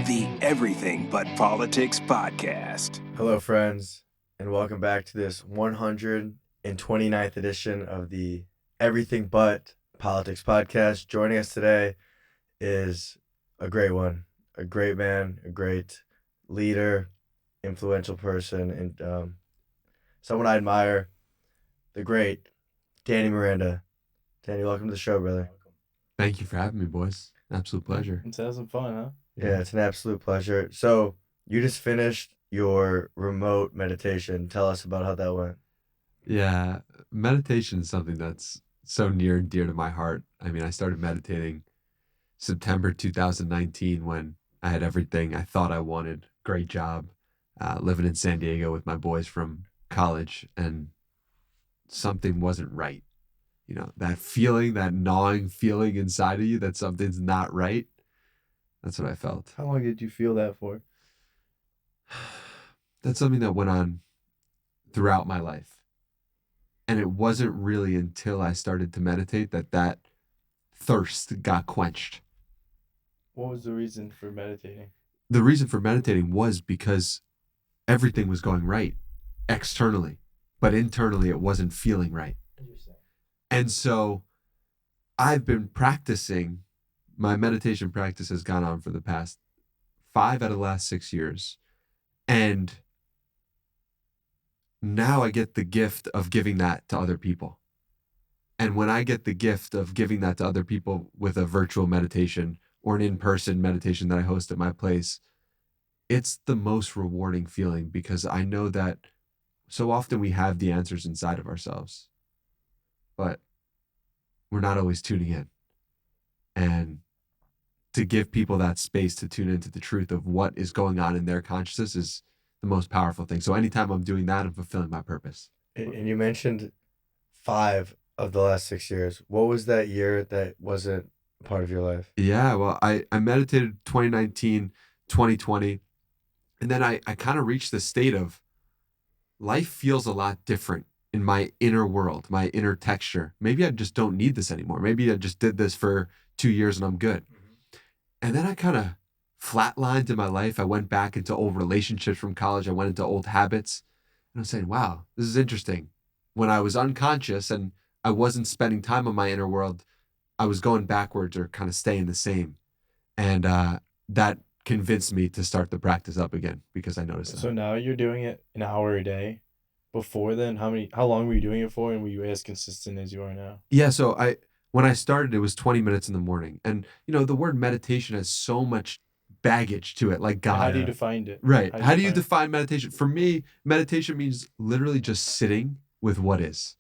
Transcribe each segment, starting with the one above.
the Everything But Politics podcast. Hello, friends, and welcome back to this 129th edition of the Everything But Politics podcast. Joining us today is a great one, a great man, a great leader, influential person, and someone I admire, the great Danny Miranda. Danny, welcome to the show, brother. Thank you for having me, boys. Absolute pleasure. Let's have some fun, huh? Yeah, it's an absolute pleasure. So, you just finished your remote meditation. Tell us about how that went. Yeah, meditation is something that's so near and dear to my heart. I mean, I started meditating September 2019 when I had everything I thought I wanted. Great job, living in San Diego with my boys from college, and something wasn't right. You know, that feeling, that gnawing feeling inside of you that something's not right. That's what I felt. How long did you feel that for? That's something that went on throughout my life. And it wasn't really until I started to meditate that thirst got quenched. What was the reason for meditating? The reason for meditating was because everything was going right externally, but internally it wasn't feeling right. And so I've been practicing. My meditation practice has gone on for the past 5 out of the last 6 years. And now I get the gift of giving that to other people. And when I get the gift of giving that to other people with a virtual meditation or an in-person meditation that I host at my place, it's the most rewarding feeling, because I know that so often we have the answers inside of ourselves, but we're not always tuning in. And to give people that space to tune into the truth of what is going on in their consciousness is the most powerful thing. So anytime I'm doing that, I'm fulfilling my purpose. And you mentioned 5 of the last 6 years. What was that year that wasn't part of your life? Yeah, well, I meditated 2019, 2020. And then I kind of reached the state of life feels a lot different in my inner world, my inner texture. Maybe I just don't need this anymore. Maybe I just did this for 2 years and I'm good. And then I kind of flatlined in my life. I went back into old relationships from college. I went into old habits. And I was saying, wow, this is interesting. When I was unconscious and I wasn't spending time on my inner world, I was going backwards or kind of staying the same. And that convinced me to start the practice up again, because I noticed that. So now you're doing it an hour a day. Before then, how long were you doing it for, and were you as consistent as you are now? Yeah, so when I started, it was 20 minutes in the morning. And, you know, the word meditation has so much baggage to it, like God. How do you define it? Right. How do you define meditation? For me, meditation means literally just sitting with what is.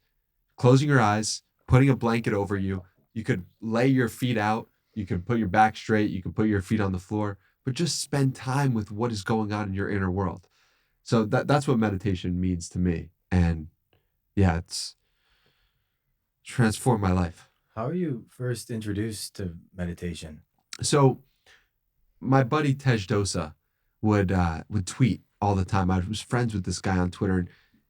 Closing your eyes, putting a blanket over you. You could lay your feet out. You can put your back straight. You can put your feet on the floor. But just spend time with what is going on in your inner world. So that's what meditation means to me. And yeah, it's transformed my life. How were you first introduced to meditation? So my buddy Tej Dosa would tweet all the time. I was friends with this guy on Twitter, and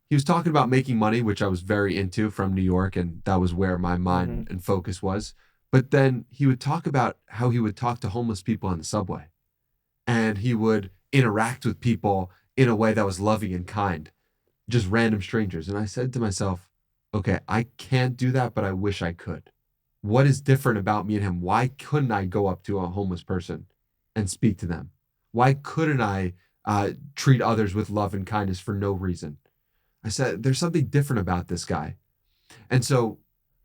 he was talking about making money, which I was very into, from New York, and that was where my mind and focus was. But then he would talk about how he would talk to homeless people on the subway, and he would interact with people in a way that was loving and kind, just random strangers. And I said to myself, okay, I can't do that, but I wish I could. What is different about me and him? Why couldn't I go up to a homeless person and speak to them? Why couldn't I treat others with love and kindness for no reason? I said, there's something different about this guy. And so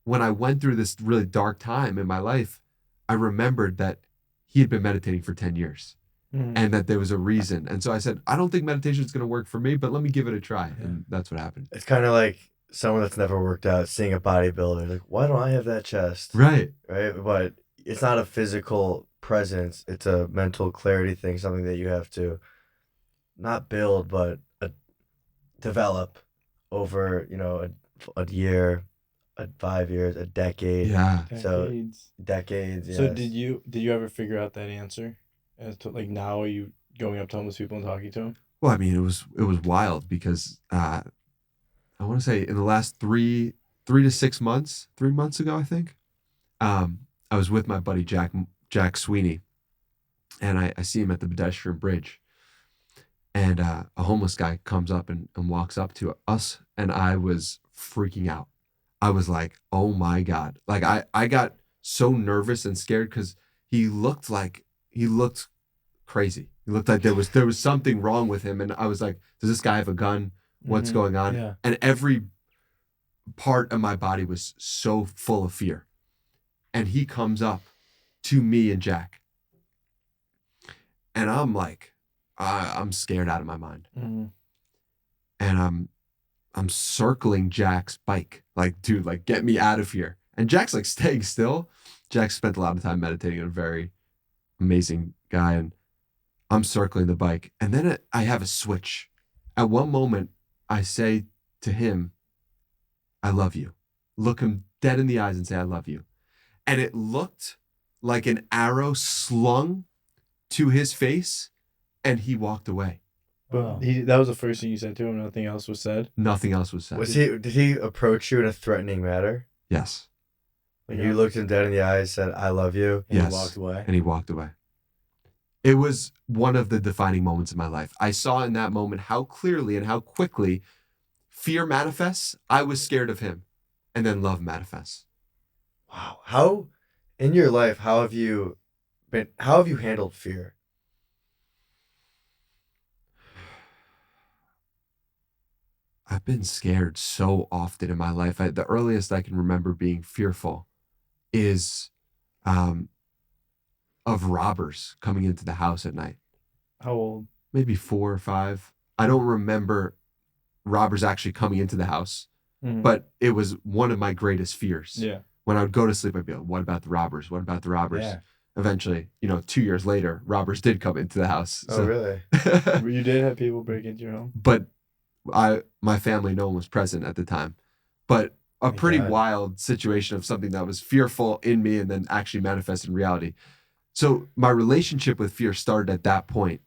when I went through this really dark time in my life, I remembered that he had been meditating for 10 years. And that there was a reason. And so I said, I don't think meditation is going to work for me, but let me give it a try. Yeah. And that's what happened. It's kind of like someone that's never worked out, seeing a bodybuilder, like, why don't I have that chest? Right. But it's not a physical presence. It's a mental clarity thing, something that you have to not build, but develop over, a year, 5 years, a decade. Yeah. Decades. Yes. So did you ever figure out that answer? As to, like, now are you going up to homeless people and talking to them? Well, I mean, it was wild, because I want to say in the last 3 to 6 months, 3 months ago, I think, I was with my buddy Jack Sweeney, And I see him at the pedestrian bridge. And a homeless guy comes up and walks up to us. And I was freaking out. I was like, oh my God. Like I got so nervous and scared because he looked crazy. He looked like there was something wrong with him. And I was like, does this guy have a gun? What's going on? Yeah. And every part of my body was so full of fear. And he comes up to me and Jack. And I'm like, I'm scared out of my mind. Mm-hmm. And I'm circling Jack's bike. Like, dude, like, get me out of here. And Jack's like staying still. Jack spent a lot of time meditating, a very amazing guy. And I'm circling the bike. And then I have a switch. At one moment, I say to him, I love you. Look him dead in the eyes and say, I love you. And it looked like an arrow slung to his face, and he walked away. But that was the first thing you said to him. Nothing else was said. Nothing else was said. Did he approach you in a threatening manner? Yes. Like you looked him dead in the eyes, said, I love you. And Yes. he walked away. And he walked away. It was one of the defining moments of my life. I saw in that moment how clearly and how quickly fear manifests. I was scared of him. And then love manifests. Wow. How in your life, how have you handled fear? I've been scared so often in my life. The earliest I can remember being fearful is of robbers coming into the house at night. How old? Maybe 4 or 5. I don't remember robbers actually coming into the house, but it was one of my greatest fears. Yeah. When I would go to sleep, I'd be like, what about the robbers? What about the robbers? Yeah. Eventually, 2 years later, robbers did come into the house. Oh, really? You did have people break into your home? But my family, no one was present at the time. But a Thank pretty God. wild situation of something that was fearful in me and then actually manifested in reality. So my relationship with fear started at that point.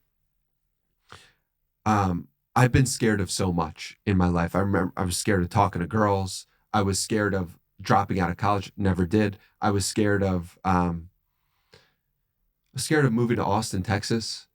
I've been scared of so much in my life. I remember I was scared of talking to girls. I was scared of dropping out of college. Never did. I was scared of moving to Austin, Texas.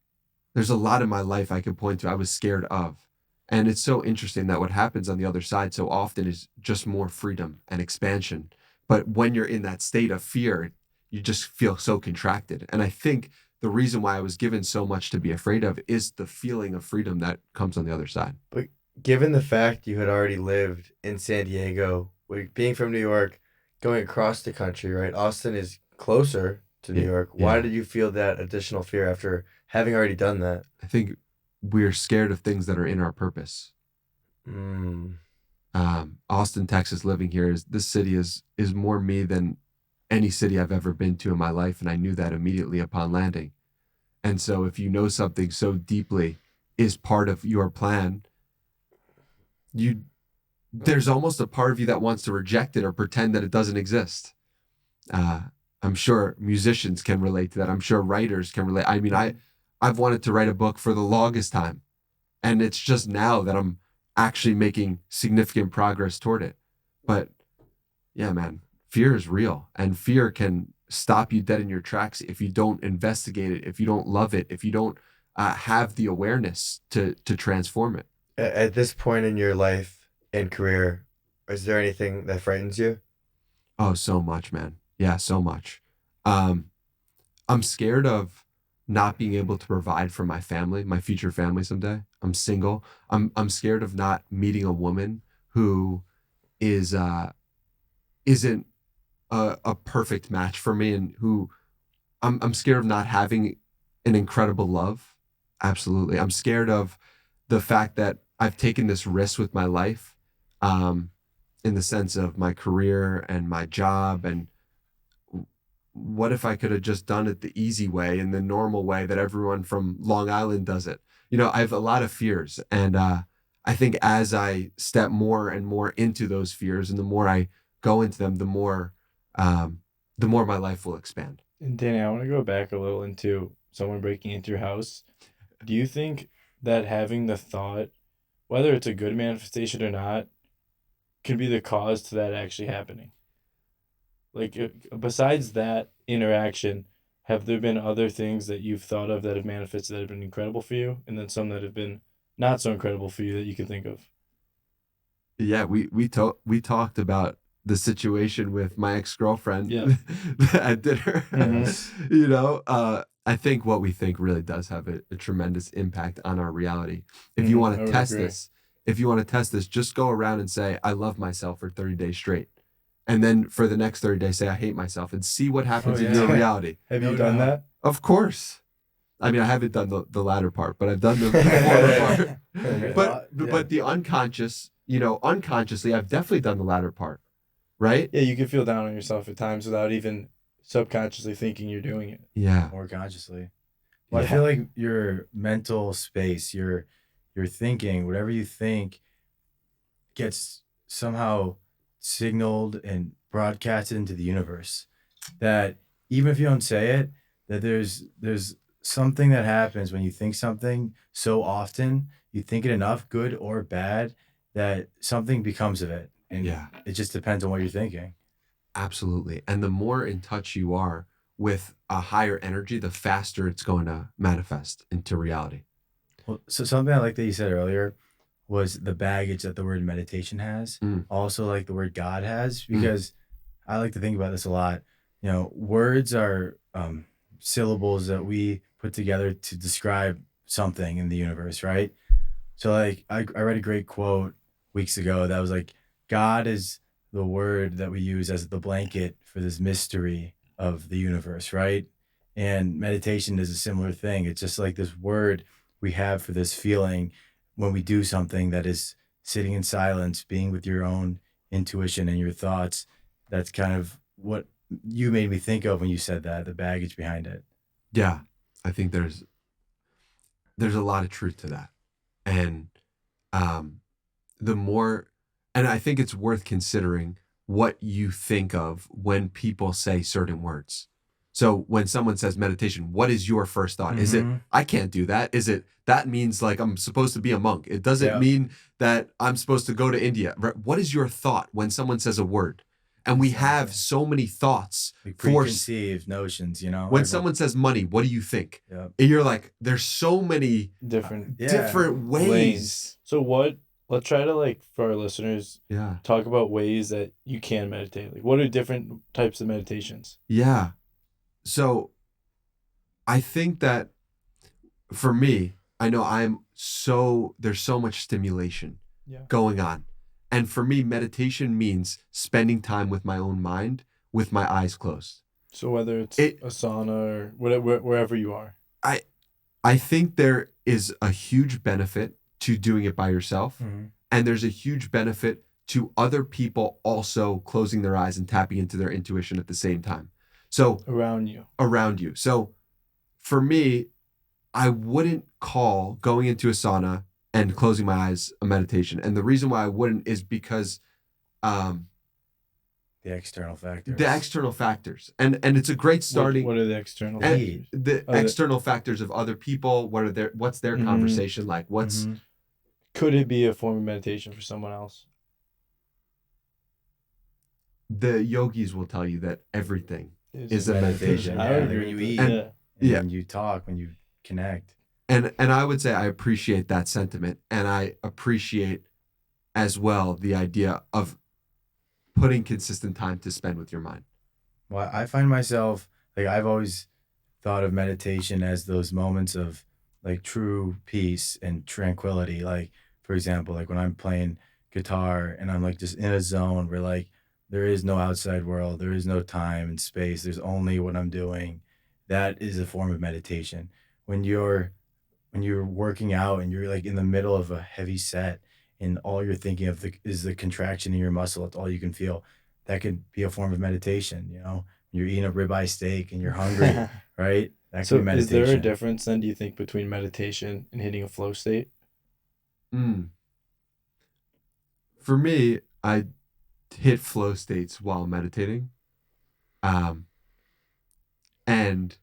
There's a lot in my life I could point to I was scared of. And it's so interesting that what happens on the other side so often is just more freedom and expansion. But when you're in that state of fear, you just feel so contracted. And I think the reason why I was given so much to be afraid of is the feeling of freedom that comes on the other side. But given the fact you had already lived in San Diego, being from New York, going across the country, right? Austin is closer to New York. Why Yeah. did you feel that additional fear after having already done that? I think we're scared of things that are in our purpose. Austin, Texas, living here, this city is more me than any city I've ever been to in my life. And I knew that immediately upon landing. And so if you know something so deeply is part of your plan, there's almost a part of you that wants to reject it or pretend that it doesn't exist. I'm sure musicians can relate to that. I'm sure writers can relate. I mean, I've wanted to write a book for the longest time. And it's just now that I'm actually making significant progress toward it. But yeah, man, fear is real. And fear can stop you dead in your tracks if you don't investigate it, if you don't love it, if you don't have the awareness to transform it. At this point in your life and career, is there anything that frightens you? Oh, so much, man. Yeah, so much. I'm scared of not being able to provide for my family, my future family someday. I'm single. I'm scared of not meeting a woman who isn't a perfect match for me, and who I'm scared of not having an incredible love. Absolutely. I'm scared of the fact that I've taken this risk with my life, in the sense of my career and my job. And what if I could have just done it the easy way and the normal way that everyone from Long Island does it? I have a lot of fears. And I think as I step more and more into those fears, and the more I go into them, the more my life will expand. And Danny, I want to go back a little into someone breaking into your house. Do you think that having the thought, whether it's a good manifestation or not, could be the cause to that actually happening? Like, besides that interaction, have there been other things that you've thought of that have manifested that have been incredible for you, and then some that have been not so incredible for you that you can think of? Yeah, we talked about the situation with my ex-girlfriend Yeah. at dinner. Mhm. You know, I think what we think really does have a tremendous impact on our reality. If you Mhm, want I to would test agree. this, just go around and say, I love myself for 30 days straight. And then for the next 30 days, say, I hate myself, and see what happens Oh, in yeah. your reality. Have No you done doubt. that? Of course. I mean, I haven't done the latter part, but I've done the former part. Okay. But the unconscious, unconsciously, I've definitely done the latter part, right? Yeah, you can feel down on yourself at times without even subconsciously thinking you're doing it. Yeah. More consciously. Well, Yeah. I feel like your mental space, your thinking, whatever you think, gets somehow signaled and broadcasted into the universe. That even if you don't say it, that there's something that happens when you think something so often, you think it enough, good or bad, that something becomes of it. And Yeah. it just depends on what you're thinking. Absolutely. And the more in touch you are with a higher energy, the faster it's going to manifest into reality. Well, so something I like that you said earlier was the baggage that the word meditation has. Mm. Also, like the word God has, because I like to think about this a lot. You know, words are syllables that we put together to describe something in the universe, right? So, like, I read a great quote weeks ago that was like, God is the word that we use as the blanket for this mystery of the universe, right? And meditation is a similar thing. It's just like this word we have for this feeling when we do something that is sitting in silence, being with your own intuition and your thoughts. That's kind of what you made me think of when you said that, the baggage behind it. Yeah. I think there's a lot of truth to that. And the more, and I think it's worth considering what you think of when people say certain words. So when someone says meditation, what is your first thought? Is it, Mhm. I can't do that? Is it, that means like I'm supposed to be a monk? It doesn't Yeah. mean that I'm supposed to go to India. What is your thought when someone says a word? And we have Exactly. so many thoughts Like for preconceived notions, you know? when someone says money, what do you think? Yep. And you're like, there's so many Different Yeah. different ways. lanes. So let's try to, like, for our listeners, Yeah. talk about ways that you can meditate. Like, what are different types of meditations? Yeah. So I think that for me, I know there's so much stimulation Yeah. going on. And for me, meditation means spending time with my own mind with my eyes closed. So whether it's It- a sauna or whatever, wherever you are. I think there is a huge benefit to doing it by yourself. Mhm. And there's a huge benefit to other people also closing their eyes and tapping into their intuition at the same time. So Around you. around you. So for me, I wouldn't call going into a sauna and closing my eyes a meditation. And the reason why I wouldn't is because The external factors. the external factors. And it's a great starting What are the external and factors? the Other- external factors of other people. What's their Mhm. conversation like? What's Mhm. Could it be a form of meditation for someone else? the yogis will tell you that everything is a meditation. I Yeah, would like agree when you with eat, that. And- Yeah. and Yeah. when you talk, when you connect. And I would say I appreciate that sentiment, and I appreciate as well the idea of putting consistent time to spend with your mind. Well, I find myself like I've always thought of meditation as those moments of like true peace and tranquility. Like, for example, like when I'm playing guitar and I'm like just in a zone where like there is no outside world, there is no time and space, there's only what I'm doing. That is a form of meditation. When you're working out and you're like in the middle of a heavy set and all you're thinking of is the contraction in your muscle, that's all you can feel. That could be a form of meditation, you know? You're eating a ribeye steak and you're hungry, right? That could So be is there a meditation. difference then, do you think, between meditation and hitting a flow state? For me, I hit flow states while meditating. And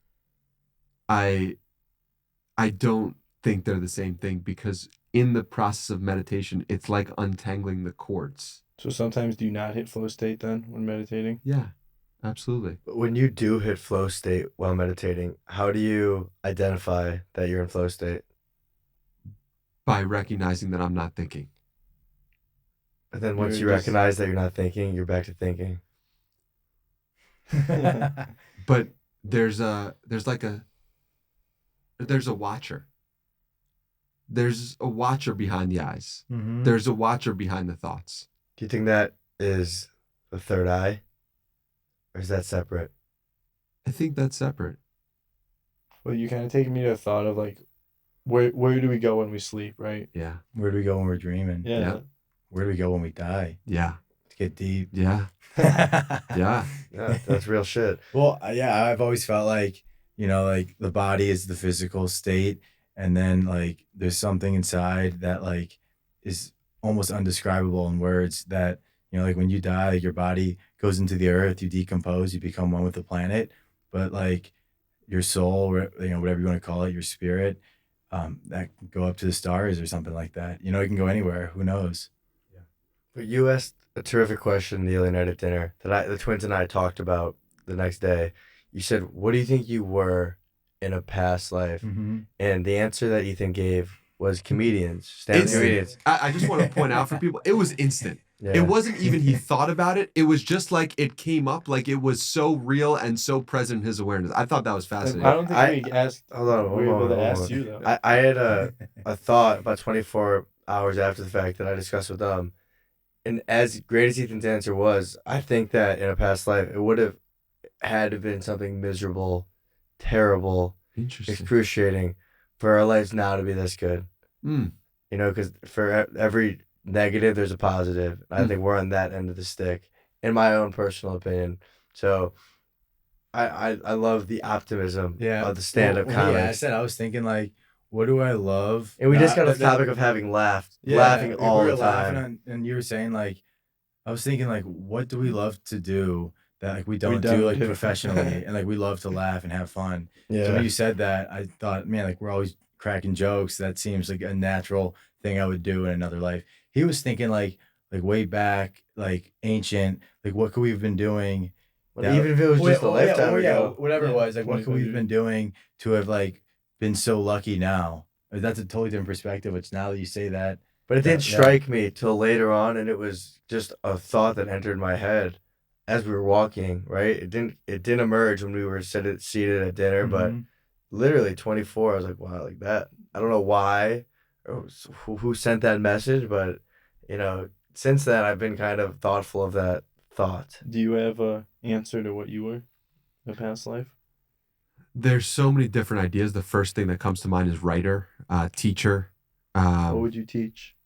I don't think they're the same thing because in the process of meditation, it's like untangling the cords. So sometimes do you not hit flow state then when meditating? Yeah, Absolutely. When you do hit flow state while meditating, how do you identify that you're in flow state? By recognizing that I'm not thinking. And then once You're you just- recognize that you're not thinking, you're back to thinking. But there's a watcher. There's a watcher behind the eyes. Mhm. There's a watcher behind the thoughts. Do you think that is the third eye? Or is that separate? I think that's separate. Well, you kind of taking me to a thought of like, where do we go when we sleep, right? Yeah. Where do we go when we're dreaming? Yeah. Yeah. Where do we go when we die? Yeah. To get deep. Yeah. yeah. Yeah. Yeah, that's real shit. Well, yeah, I've always felt like, like the body is the physical state, and then like there's something inside that like is almost undescribable in words that, like when you die, like, your body goes into the earth, you decompose, you become one with the planet, but like your soul, whatever you want to call it, your spirit, that can go up to the stars or something like that. It can go anywhere. Who knows? But you asked a terrific question the other night at dinner that the twins and I talked about the next day. You said, what do you think you were in a past life? Mm-hmm. And the answer that Ethan gave was comedians, stand-up Instant. comedians. I just want to point out for people, it was instant. Yeah. It wasn't even he thought about it. It was just like it came up, like it was so real and so present in his awareness. I thought that was fascinating. I don't think we asked. Hold on, we were able to hold ask on. you though. I had a thought about 24 hours after the fact that I discussed with them. And as great as Ethan's answer was, I think that in a past life, it would have had to been something miserable, terrible, Interesting. excruciating for our lives now to be this good. Mm. Because for every negative, there's a positive. I think we're on that end of the stick, in my own personal opinion. So I love the optimism of the stand-up Well, comics. I was thinking like, what do I love? And we just got off the That- topic of having laughing we all were the laughing time. and you were saying like, I was thinking like, what do we love to do that like we don't don't do like do. professionally, and like we love to laugh and have fun. Yeah. So when you said that, I thought, man, like we're always cracking jokes. That seems like a natural thing I would do in another life. He was thinking like way back, like ancient, like what could we have been doing? But even if it was just a lifetime ago. Whatever it was, like what could we have 25 been doing to have like been so lucky now? That's a totally different perspective. It's now that you say that. But it didn't Yeah. strike me till later on, and it was just a thought that entered my head as we were walking. Right? It didn't emerge when we were seated at dinner, but Mhm. literally 24. I was like, wow, like that. I don't know why or who sent that message, but since then I've been kind of thoughtful of that thought. Do you have a answer to what you were in a past life? There's so many different ideas. The first thing that comes to mind is writer, teacher, What would you teach?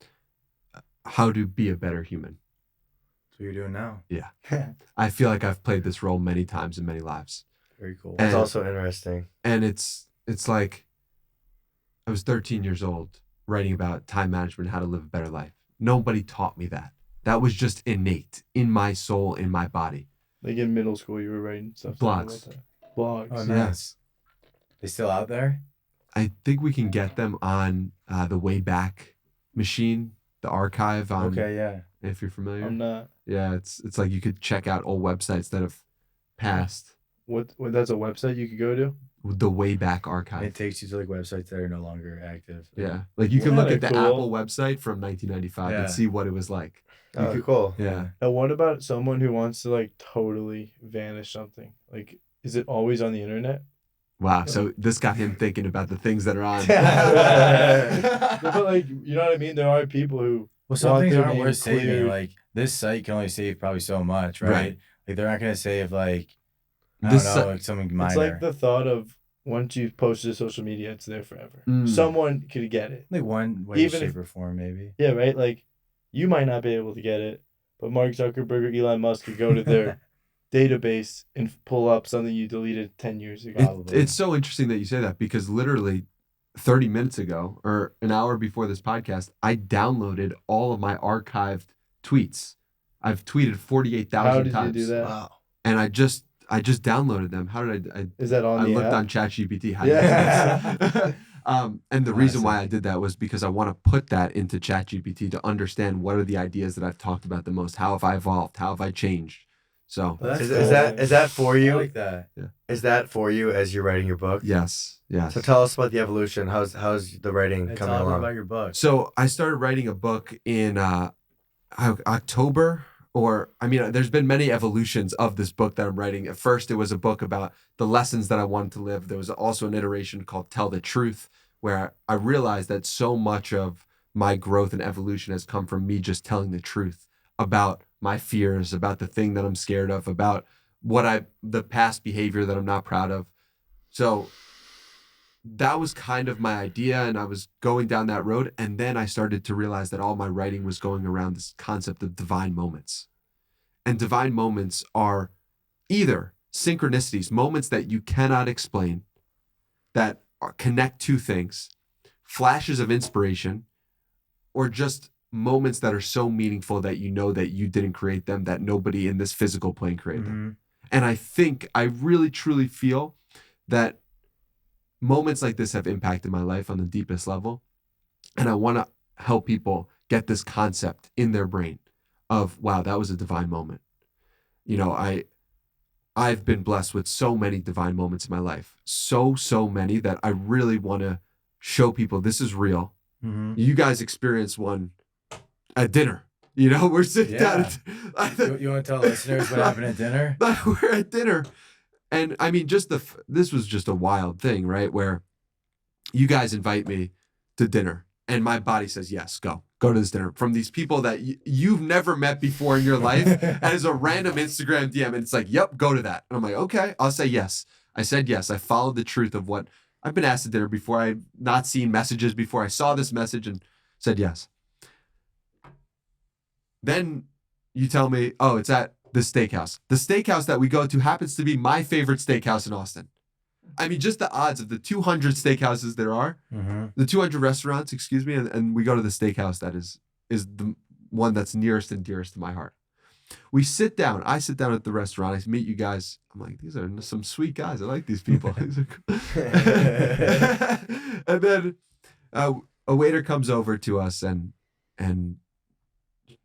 how to be a better human. That's what you're doing now. I feel like I've played this role many times in many lives. Very cool. That's And- also interesting. And it's like I was 13 years old writing about time management, how to live a better life. Nobody taught me that. That was just innate in my soul, in my body. Like in middle school, you were writing stuff. Blogs. About that. Blogs. Oh, Yeah. nice. They still out there? I think we can get them on the Wayback Machine, the archive on. Okay, yeah. If you're familiar. I'm not. Yeah, it's like you could check out old websites that have passed. What? That's a website you could go to. The Wayback And Archive. it takes you to like websites that are no longer active. Yeah, like you can look Yeah, at the cool. Apple website from 1995 Yeah. and see what it was like. Oh, cool. Yeah. Now, what about someone who wants to like totally vanish something? Like, is it always on the internet? Wow. So this got him thinking about the things that are on. But like, you know what I mean? There are people who. Well, some want things their aren't name worth saving. cleared. Like this site can only save probably so much, right? Right. Like they're not gonna save like I This don't know, si- like something minor. It's like the thought of once you post to social media, it's there forever. Mm. Someone could get it. like one way, Even shape, if- or form, maybe. Yeah, right. Like, you might not be able to get it, but Mark Zuckerberg or Elon Musk could go to their database and pull up something you deleted 10 years ago. It's so interesting that you say that because literally 30 minutes ago or an hour before this podcast, I downloaded all of my archived tweets. I've tweeted 48,000 How did times. you do that? Wow. And I just downloaded them. How did I Is that on I the looked app? on ChatGPT. How Yeah. do you do this? And the reason why I did that was because I want to put that into ChatGPT to understand what are the ideas that I've talked about the most. How have I evolved? How have I changed? So Well, that's Is, cool. is that for I you? like that. Is that for you as you're writing your book? yes. So tell us about the evolution. How's the writing Hey, coming tell me along? about your book. So I started writing a book in October, there's been many evolutions of this book that I'm writing. At first, it was a book about the lessons that I wanted to live. There was also an iteration called Tell the Truth, where I realized that so much of my growth and evolution has come from me just telling the truth about my fears, about the thing that I'm scared of, about the past behavior that I'm not proud of. So that was kind of my idea, and I was going down that road. And then I started to realize that all my writing was going around this concept of divine moments. And divine moments are either synchronicities, moments that you cannot explain, that connect two things, flashes of inspiration, or just moments that are so meaningful that you know that you didn't create them, that nobody in this physical plane created them. And I really, truly feel that moments like this have impacted my life on the deepest level. And I want to help people get this concept in their brain of, wow, that was a divine moment. I've been blessed with so many divine moments in my life. So many that I really want to show people this is real. You guys experience one at dinner. We're sitting down. You want to tell listeners what happened at dinner? We're at dinner. And I mean, this was just a wild thing, right? Where you guys invite me to dinner and my body says, yes, go to this dinner from these people that you've never met before in your life. And it's a random Instagram DM. And it's like, yep, go to that. And I'm like, okay, I'll say yes. I said yes. I followed the truth of what I've been asked to dinner before. I've not seen messages before. I saw this message and said yes. Then you tell me, oh, it's at the steakhouse. The steakhouse that we go to happens to be my favorite steakhouse in Austin. I mean, just the odds of the 200 steakhouses there are, the 200 restaurants, excuse me, and we go to the steakhouse that is the one that's nearest and dearest to my heart. We sit down. I sit down at the restaurant. I meet you guys. I'm like, these are some sweet guys. I like these people. These are cool. And then a waiter comes over to us and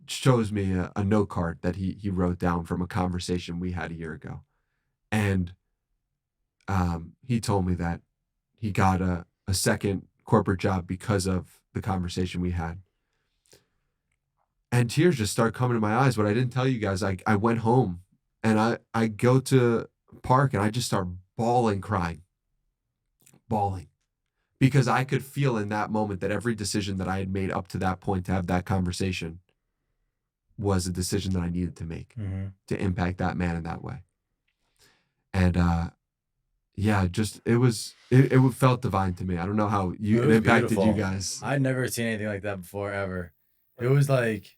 shows me a note card that he wrote down from a conversation we had a year ago. And he told me that he got a second corporate job because of the conversation we had. And tears just started coming to my eyes. What I didn't tell you guys, I went home and I go to park and I just start bawling, because I could feel in that moment that every decision that I had made up to that point to have that conversation was a decision that I needed to make to impact that man in that way. And it felt divine to me. I don't know how it impacted beautiful. you guys. I'd never seen anything like that before, ever. It was like,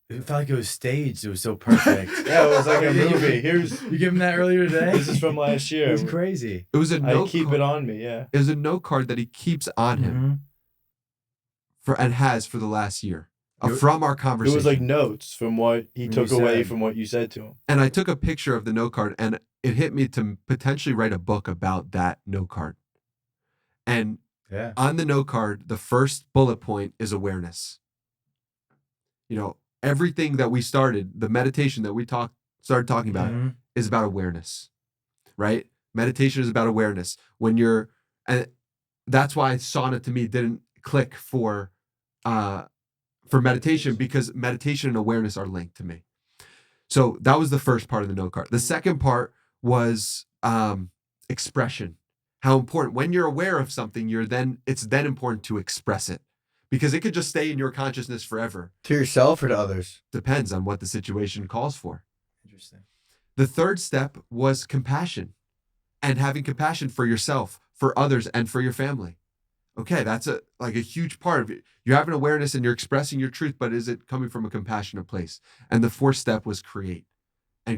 it felt like it was staged. It was so perfect. Yeah, it was like a movie. You give him that earlier today? This is from last year. It was crazy. It was a note I keep card. it on me, yeah. It was a note card that he keeps on him and has for the last year from our conversation. It was like notes from what he took away from what you said to him. And I took a picture of the note card and it hit me to potentially write a book about that note card. And on the note card, the first bullet point is awareness. Everything that we started, the meditation that we started talking about is about awareness, right? Meditation is about awareness. And that's why sauna to me didn't click for meditation, because meditation and awareness are linked to me. So that was the first part of the note card. The second part was expression. How important, when you're aware of something, it's then important to express it, because it could just stay in your consciousness forever. To yourself or to others? Depends on what the situation calls for. Interesting. The third step was compassion, and having compassion for yourself, for others, and for your family. Okay, that's a huge part of it. You're having awareness and you're expressing your truth, but is it coming from a compassionate place? And the fourth step was create a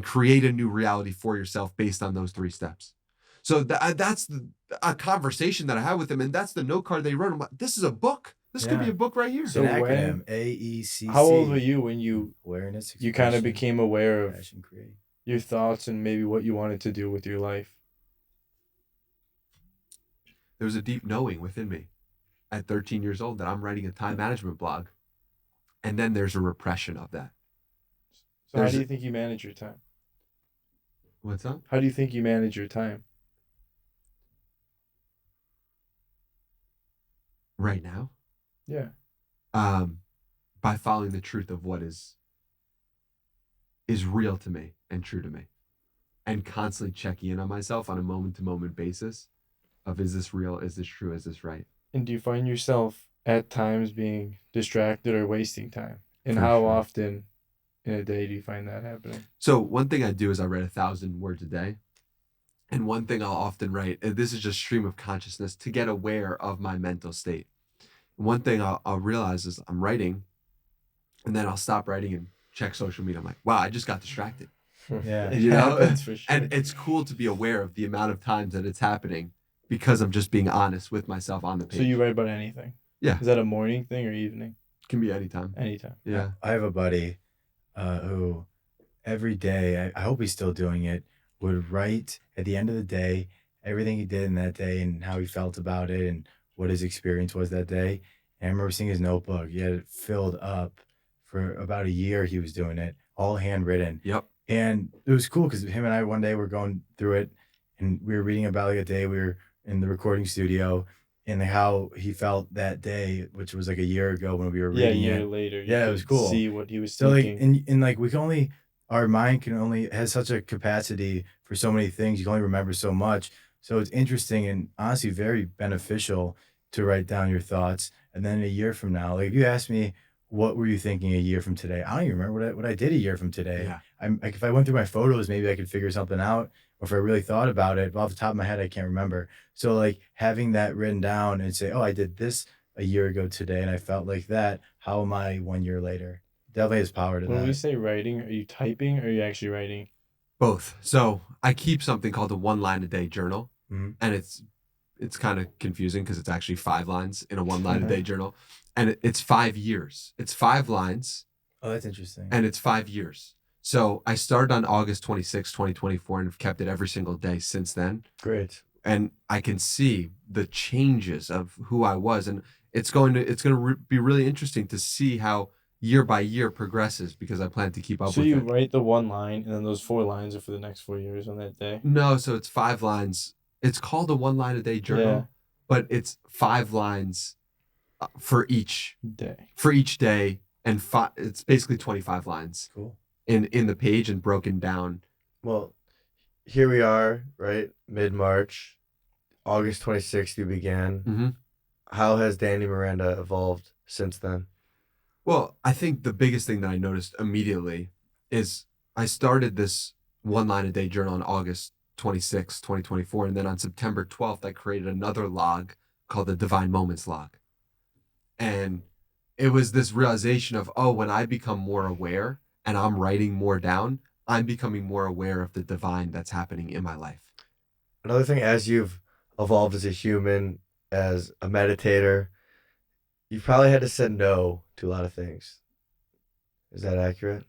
new reality for yourself based on those three steps. So that's a conversation that I had with him, and that's the note card they wrote. I'm like, this is a book. This could be a book right here. So acronym, AECC. How old were you when you awareness? You kind of became aware of create. Your thoughts and maybe what you wanted to do with your life? There was a deep knowing within me at 13 years old that I'm writing a time management blog, and then there's a repression of that. So how do you think you manage your time? What's up? How do you think you manage your time? Right now? Yeah. By following the truth of what is real to me and true to me, and constantly checking in on myself on a moment-to-moment basis of, is this real? Is this true? Is this right? And do you find yourself at times being distracted or wasting time? And For how sure. often in a day do you find that happening? So one thing I do is I write 1,000 words a day. And one thing I'll often write, and this is just stream of consciousness to get aware of my mental state. One thing I'll realize is I'm writing, and then I'll stop writing and check social media. I'm like, wow, I just got distracted. Yeah. It You know? happens for sure. And it's cool to be aware of the amount of times that it's happening because I'm just being honest with myself on the page. So you write about anything? Yeah. Is that a morning thing or evening? Can be anytime. Anytime. Yeah. I have a buddy who every day, I hope he's still doing it, would write at the end of the day everything he did in that day and how he felt about it and what his experience was that day. And I remember seeing his notebook. He had it filled up for about a year. He was doing it, all handwritten. Yep. And it was cool because him and I one day were going through it and we were reading about like a day we were in the recording studio and how he felt that day, which was like a year ago when we were Yeah, a reading year it. later. Yeah, it was cool. See what he was So like thinking. and like we can only, our mind can only, has such a capacity for so many things. You can only remember so much. So it's interesting and honestly very beneficial to write down your thoughts. And then a year from now, like if you ask me, what were you thinking a year from today? I don't even remember what I did a year from today. Yeah. I'm like, if I went through my photos, maybe I could figure something out. Or if I really thought about it, but off the top of my head, I can't remember. So like having that written down and say, oh, I did this a year ago today and I felt like that. How am I 1 year later? Definitely has power to When that. we say writing, are you typing or are you actually writing? Both. So I keep something called a 1-line-a-day journal. Mhm. And it's kind of confusing because it's actually 5 lines in a 1-line-a-day journal. And it's 5 years. It's 5 lines Oh, that's interesting. and it's 5 years. So I started on August 26, 2024 and have kept it every single day since then. Great. And I can see the changes of who I was. And it's going to be really interesting to see how year by year progresses because I plan to keep up So with you it. write the 1 line and then those 4 lines are for the next 4 years on that day? No, so it's 5 lines. It's called a 1-line-a-day journal, Yeah. but it's 5 lines for each Day. and it's basically 25 lines Cool. in the page and broken down. Well, here we are, right? Mid-March, August 26th, you began. Mm-hmm. How has Danny Miranda evolved since then? Well, I think the biggest thing that I noticed immediately is I started this 1-line-a-day journal on August 26, 2024. And then on September 12th, I created another log called the Divine Moments log. And it was this realization of, oh, when I become more aware and I'm writing more down, I'm becoming more aware of the divine that's happening in my life. Another thing, as you've evolved as a human, as a meditator, you've probably had to say no to a lot of things. Is that accurate?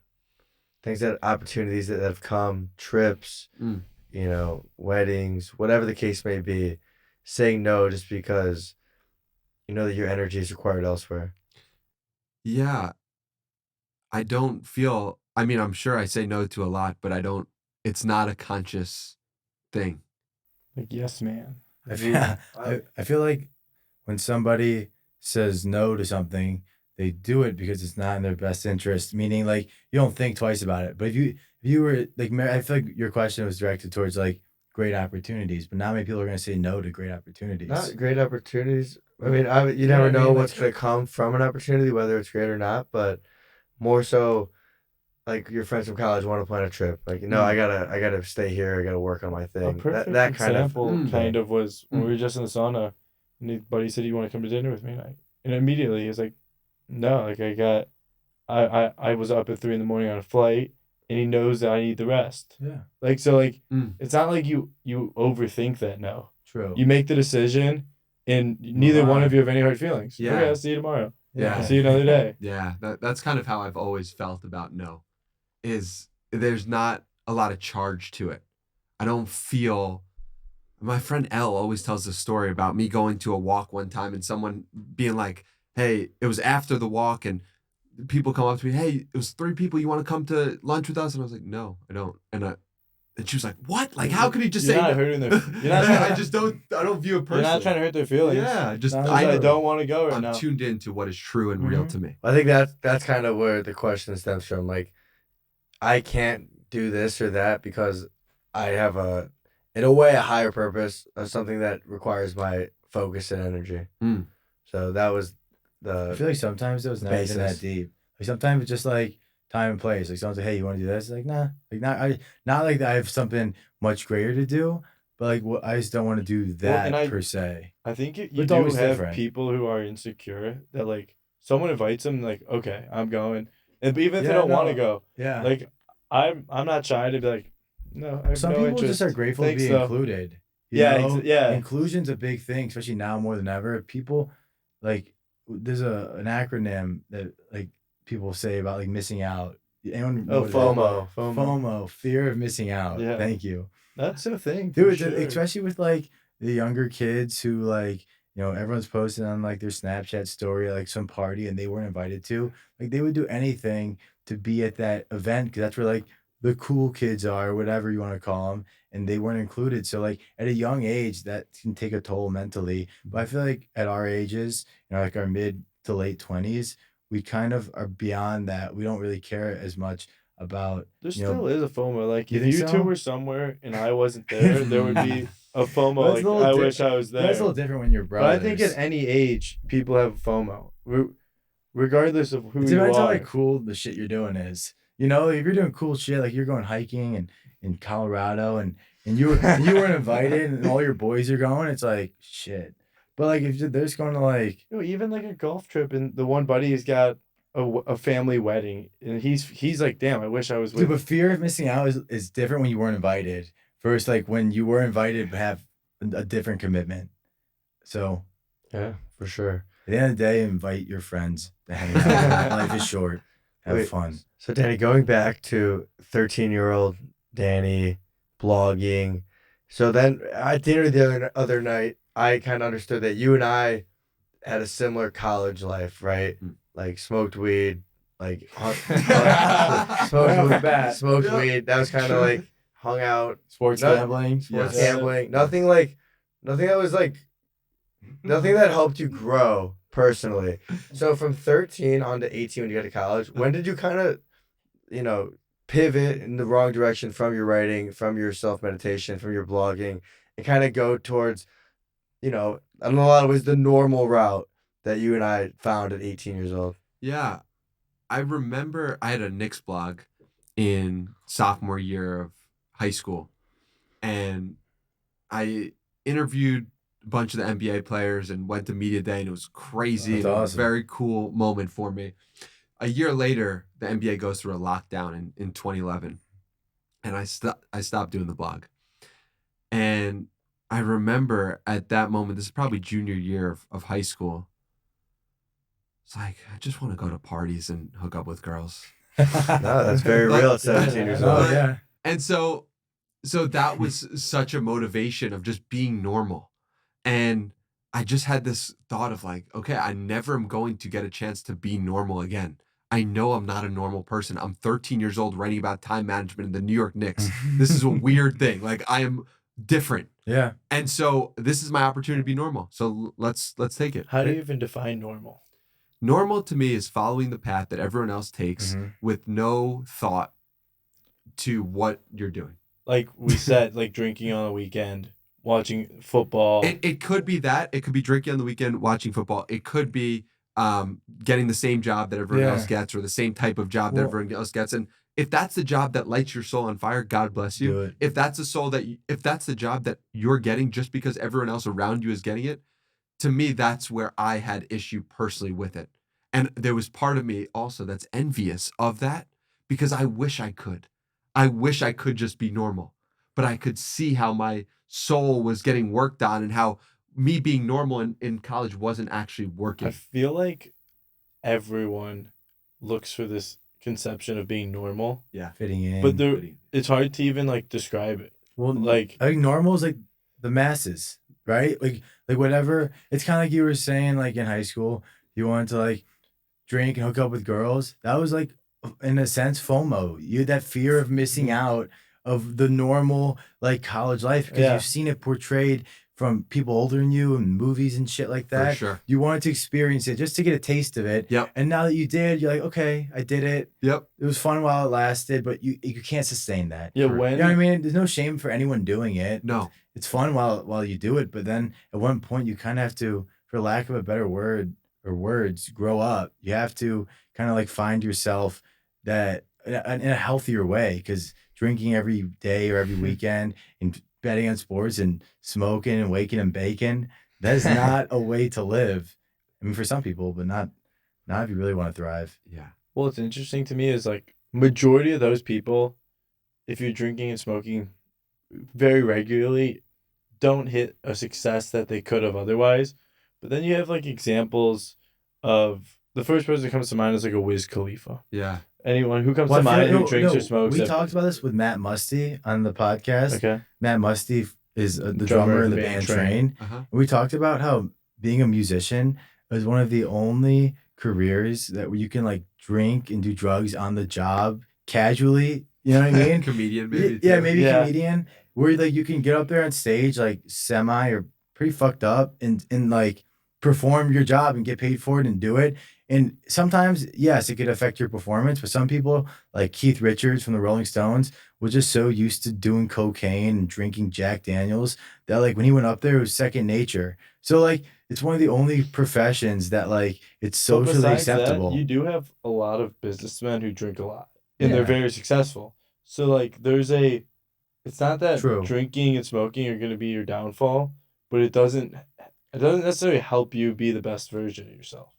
Opportunities that have come, trips, weddings, whatever the case may be, saying no just because you know that your energy is required elsewhere. Yeah. I don't feel, I mean, I'm sure I say no to a lot, but it's not a conscious thing. Like, yes, man. I feel like when somebody says no to something, they do it because it's not in their best interest. Meaning, like you don't think twice about it. But if you were like, I feel like your question was directed towards like great opportunities. But not many people are going to say no to great opportunities. Not great opportunities. I mean, you never know what's going to come from an opportunity, whether it's great or not. But more so, like your friends from college want to plan a trip. Like, no, I gotta stay here. I gotta work on my A thing. perfect That kind of example was when we were just in the sauna, and his buddy said, "You want to come to dinner with me?" And immediately he was like, "No, like I was up at 3 a.m. on a flight, and he knows that I need the rest." Yeah. Like so, like it's not like you overthink that. No, True. you make the decision, and neither one of you have any hard feelings. Yeah. Okay, I'll see you tomorrow. Yeah. I'll see you another day. Yeah, that's kind of how I've always felt about no. Is there's not a lot of charge to it. I don't feel. My friend Elle always tells this story about me going to a walk one time and someone being like, "Hey, it was after the walk and people come up to me, hey, it was 3 people. You want to come to lunch with us?" And I was like, "No, I don't." And And she was like, "What? Like, how could he just You're say?" not no? hurting their. You're not. I just don't. I don't view it personally. You're not trying to hurt their feelings. Yeah, just I don't want to go right I'm now. tuned into what is true and real to me. I think that's kind of where the question stems from. Like, I can't do this or that because I have in a way, a higher purpose of something that requires my focus and energy. Mm. So that was I feel like sometimes though, it's not even that deep. Like sometimes it's just like time and place. Like someone's like, "Hey, you want to do this?" Like, nah. Like not like I have something much greater to do, but like what I just don't want to do that per se. I think you It's do always have different. people who are insecure that like someone invites them like, okay, I'm going, and even if they Yeah, don't want no. to go, Yeah. like I'm not shy to be like, no, I have Some no people interest. just are grateful Thanks, to be though. included. Yeah, yeah. Inclusion's a big thing, especially now more than ever. People like there's an acronym that like people say about like missing out. Anyone know Oh, what it is? FOMO. FOMO, fear of missing out. Yeah. Thank you. That's a thing, Dude, for sure. especially with like the younger kids who like, everyone's posting on like their Snapchat story, like some party and they weren't invited to. Like they would do anything to be at that event because that's where like the cool kids are, or whatever you want to call them, and they weren't included. So like at a young age, that can take a toll mentally. But I feel like at our ages, like our mid to late 20s, we kind of are beyond that. We don't really care as much about. There still is a FOMO. Like You if think you two so? were somewhere and I wasn't there, there would be a FOMO. Well, Like it's a little I wish I was there. That's a little different when you're But brothers. I think at any age, people have FOMO, regardless of who It you depends how are. like cool the shit you're doing is. If you're doing cool shit, like you're going hiking in Colorado and you weren't invited and all your boys are going, it's like shit. But like if they're just going to like Even like a golf trip, and the one buddy has got a family wedding, and he's like, damn, I wish I was with. dude, but fear of missing out is different when you weren't invited. Versus like when you were invited but have a different commitment. So Yeah, for sure. at the end of the day, invite your friends to hang out. Life is short. Have fun. So Danny, going back to 13-year-old Danny blogging. So then at dinner the other night, I kind of understood that you and I had a similar college life, right? Like smoked weed, like smoked weed. That was kind of like hung out, Sports gambling. sports Yes. gambling. Nothing that was like, nothing that helped you grow personally. So from 13 on to 18 when you got to college, when did you kind of, pivot in the wrong direction from your writing, from your self-meditation, from your blogging, and kind of go towards, in a lot of ways, the normal route that you and I found at 18 years old? Yeah. I remember I had a Knicks blog in sophomore year of high school, and I interviewed a bunch of the NBA players and went to media day, and it was crazy. That's and it was a awesome. very cool moment for me. A year later, the NBA goes through a lockdown in 2011, and I stopped doing the blog. And I remember at that moment, this is probably junior year of high school, it's like, I just want to go to parties and hook up with girls. No, that's very real at 17 years old. Oh yeah. And so that was such a motivation of just being normal. And I just had this thought of like, okay, I never am going to get a chance to be normal again. I know I'm not a normal person. I'm 13 years old writing about time management in the New York Knicks. This is a weird thing. Like I am different. Yeah. And so this is my opportunity to be normal. So let's take it. How do you even define normal? Normal to me is following the path that everyone else takes Mhm. with no thought to what you're doing. Like we said, like drinking on the weekend, watching football. It could be that. It could be drinking on the weekend, watching football. It could be getting the same job that everyone else gets, or the same type of job that everyone else gets. And if that's the job that lights your soul on fire, God bless you. Do it. If that's the job that you're getting just because everyone else around you is getting it, to me, that's where I had issue personally with it. And there was part of me also that's envious of that because I wish I could. I wish I could just be normal, but I could see how my soul was getting worked on and how me being normal in college wasn't actually working. I feel like everyone looks for this conception of being normal, Fitting in. but it's hard to even like describe it. well, Like I think normal is like the masses, right? Like whatever. It's kind of like you were saying, like in high school, you wanted to like drink and hook up with girls. That was like, in a sense, FOMO. You had that fear of missing out of the normal like college life because Yeah. you've seen it portrayed from people older than you in movies and shit like For that. sure. You wanted to experience it just to get a taste of it. Yep. And now that you did, you're like, okay, I did it. Yep. It was fun while it lasted, but you can't sustain that. Yeah, Correct. when You know what I mean? There's no shame for anyone doing it. No. It's fun while you do it, but then at one point you kind of have to, for lack of a better word or words, grow up. You have to kind of like find yourself that in a healthier way, because drinking every day or every weekend and betting on sports and smoking and waking and baking, that is not a way to live. I mean, for some people, but not if you really want to thrive. Yeah. Well, what's interesting to me is like majority of those people, if you're drinking and smoking very regularly, don't hit a success that they could have otherwise. But then you have like examples of the first person that comes to mind is like a Wiz Khalifa. Yeah. Anyone who comes Well, to I feel mind who like- drinks or smokes. We talked about this with Matt Musty on the podcast. Okay. Matt Musty is the Drummer drummer of in the the band band Train. Train. Uh-huh. We talked about how being a musician is one of the only careers that you can like drink and do drugs on the job casually. You know what I mean? Comedian, maybe. Yeah, too. maybe Yeah. comedian. Where like you can get up there on stage like semi or pretty fucked up and like perform your job and get paid for it and do it. And sometimes, yes, it could affect your performance, but some people, like Keith Richards from the Rolling Stones, was just so used to doing cocaine and drinking Jack Daniels that like when he went up there, it was second nature. So like it's one of the only professions that like it's But socially besides that, acceptable. you do have a lot of businessmen who drink a lot and Yeah. they're very successful. So like it's not that True. drinking and smoking are going to be your downfall, but it doesn't necessarily help you be the best version of yourself.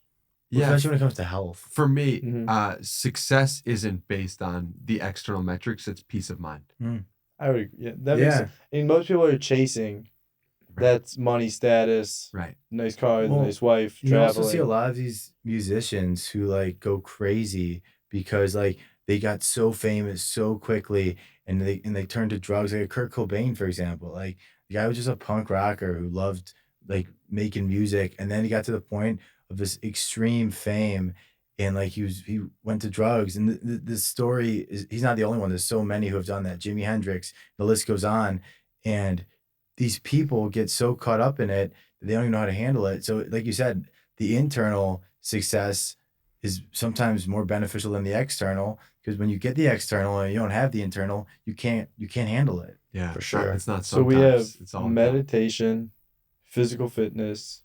Yeah. Especially when it comes to health. For me, Mhm. success isn't based on the external metrics. It's peace of mind. I would, yeah, that makes Yeah. sense. I mean, most people are chasing that's money, status, Right. nice car, Well, nice wife, You traveling. also see a lot of these musicians who like go crazy because like they got so famous so quickly and they turned to drugs. Like Kurt Cobain, for example. Like the guy was just a punk rocker who loved like making music, and then he got to the point of this extreme fame, and like he went to drugs. And the story is he's not the only one. There's so many who have done that. Jimi Hendrix, the list goes on, and these people get so caught up in it that they don't even know how to handle it. So, like you said, the internal success is sometimes more beneficial than the external, because when you get the external and you don't have the internal, you can't handle it. Yeah. For sure. It's not So we have sometimes. It's all meditation, physical fitness,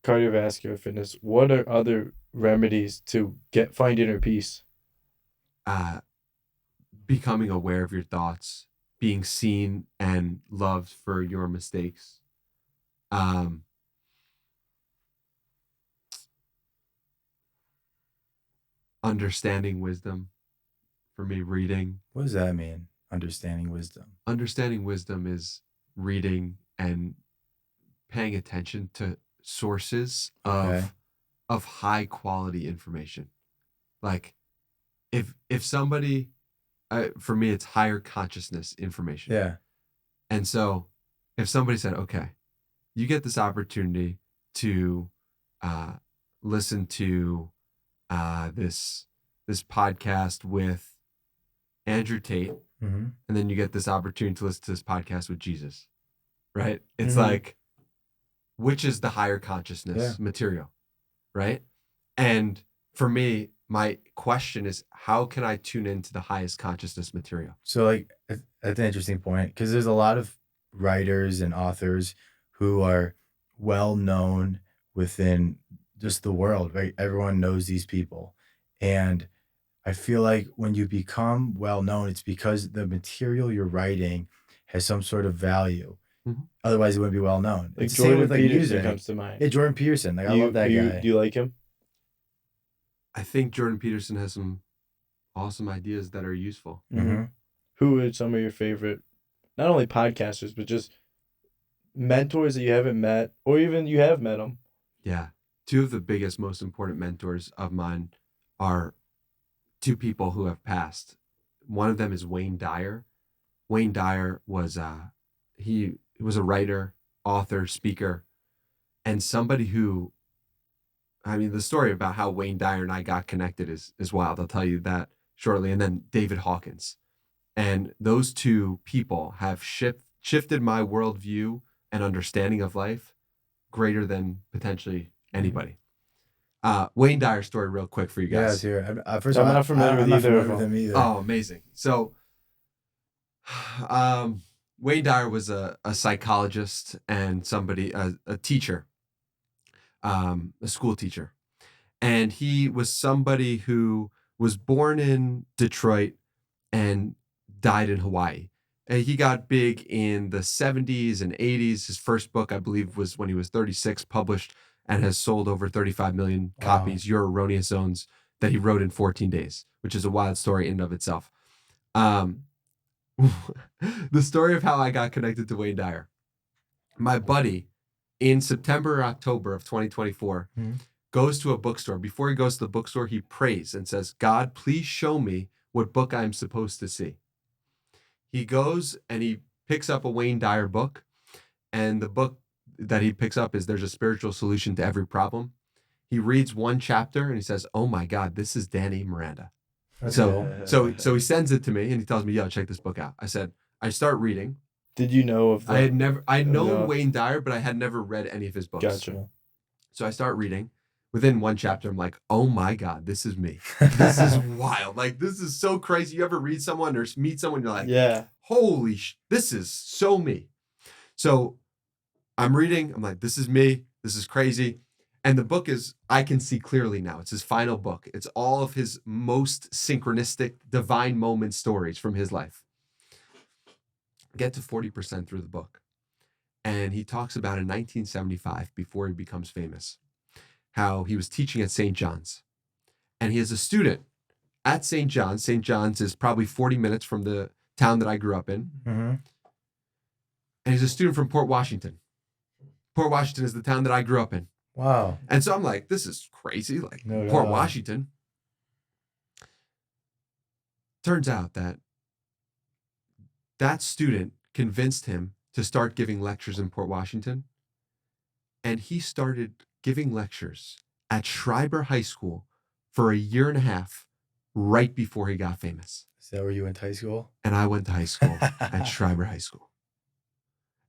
cardiovascular fitness. What are other remedies to find inner peace? Becoming aware of your thoughts, being seen and loved for your mistakes. Understanding wisdom. For me, reading. What does that mean? Understanding wisdom. Understanding wisdom is reading and paying attention to sources Okay. of high quality information. Like if somebody, for me, it's higher consciousness information. Yeah. And so if somebody said, okay, you get this opportunity to listen to this podcast with Andrew Tate, Mm-hmm. and then you get this opportunity to listen to this podcast with Jesus, right? It's Mhm. like, which is the higher consciousness material, right? And for me, my question is, how can I tune into the highest consciousness material? So like that's an interesting point, because there's a lot of writers and authors who are well known within just the world, right? Everyone knows these people. And I feel like when you become well known, it's because the material you're writing has some sort of value. Mhm. Otherwise, it wouldn't be well known. Like It's the same Jordan with like Peterson music. comes to mind. Yeah, Jordan Peterson. Like I love that guy. Do you like him? I think Jordan Peterson has some awesome ideas that are useful. Mm-hmm. Who are some of your favorite, not only podcasters, but just mentors that you haven't met, or even you have met them? Yeah. Two of the biggest, most important mentors of mine are two people who have passed. One of them is Wayne Dyer. Wayne Dyer was he was a writer, author, speaker, and somebody who, I mean, the story about how Wayne Dyer and I got connected is wild. I'll tell you that shortly. And then David Hawkins. And those two people have shifted my worldview and understanding of life greater than potentially anybody. Wayne Dyer story real quick for you Yeah, guys. here. First of I'm all, not familiar with I'm not either familiar of with them. him either. Oh, amazing. So Wayne Dyer was a psychologist and somebody, a teacher, a school teacher. And he was somebody who was born in Detroit and died in Hawaii. And he got big in the 70s and 80s. His first book, I believe, was when he was 36, published and has sold over 35 million copies, Your Erroneous Zones, that he wrote in 14 days, which is a wild story in and of itself. The story of how I got connected to Wayne Dyer. My buddy, in September or October of 2024, goes to a bookstore. Before he goes to the bookstore, he prays and says, God, please show me what book I'm supposed to see. He goes and he picks up a Wayne Dyer book, and the book that he picks up is There's a Spiritual Solution to Every Problem. He reads one chapter and he says, oh my God, this is Danny Miranda. That's So cool. he sends it to me and he tells me, yo, check this book out. I said, I start reading. Did you know of that? I know Wayne Dyer, but I had never read any of his books. Gotcha. So I start reading. Within one chapter, I'm like, oh my God, this is me. This is wild. Like, this is so crazy. You ever read someone or meet someone, you're like, Yeah. holy this is so me. So I'm reading. I'm like, this is me. This is crazy. And the book is, I can see clearly now. It's his final book. It's all of his most synchronistic, divine moment stories from his life. Get to 40% through the book. And he talks about in 1975, before he becomes famous, how he was teaching at St. John's. And he has a student at St. John's. St. John's is probably 40 minutes from the town that I grew up in. Mm-hmm. And he's a student from Port Washington. Port Washington is the town that I grew up in. Wow. And so I'm like, this is crazy. Like, No Port doubt. Washington. Turns out that student convinced him to start giving lectures in Port Washington. And he started giving lectures at Schreiber High School for a year and a half right before he got famous. Is that where you went to high school? And I went to high school at Schreiber High School.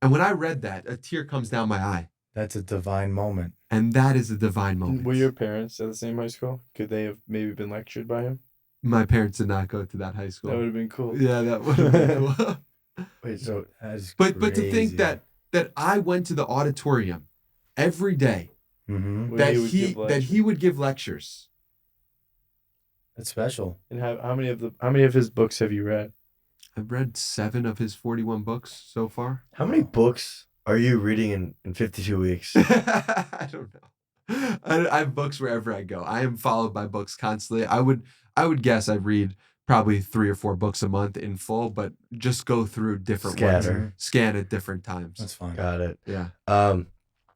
And when I read that, a tear comes down my eye. That's a divine moment. And that is a divine moment. Were your parents at the same high school? Could they have maybe been lectured by him? My parents did not go to that high school. That would have been cool. Yeah, that would have been cool. Wait, so that's But to think that I went to the auditorium every day, Mm-hmm. When that would give that lectures. he would give lectures. That's special. And how many of his books have you read? I've read 7 of his 41 books so far. How many books are you reading in 52 weeks? I don't know. I have books wherever I go. I am followed by books constantly. I would guess I read probably 3 or 4 books a month in full, but just go through different Scatter. ones, scan at different times. That's fun. Got it. Yeah.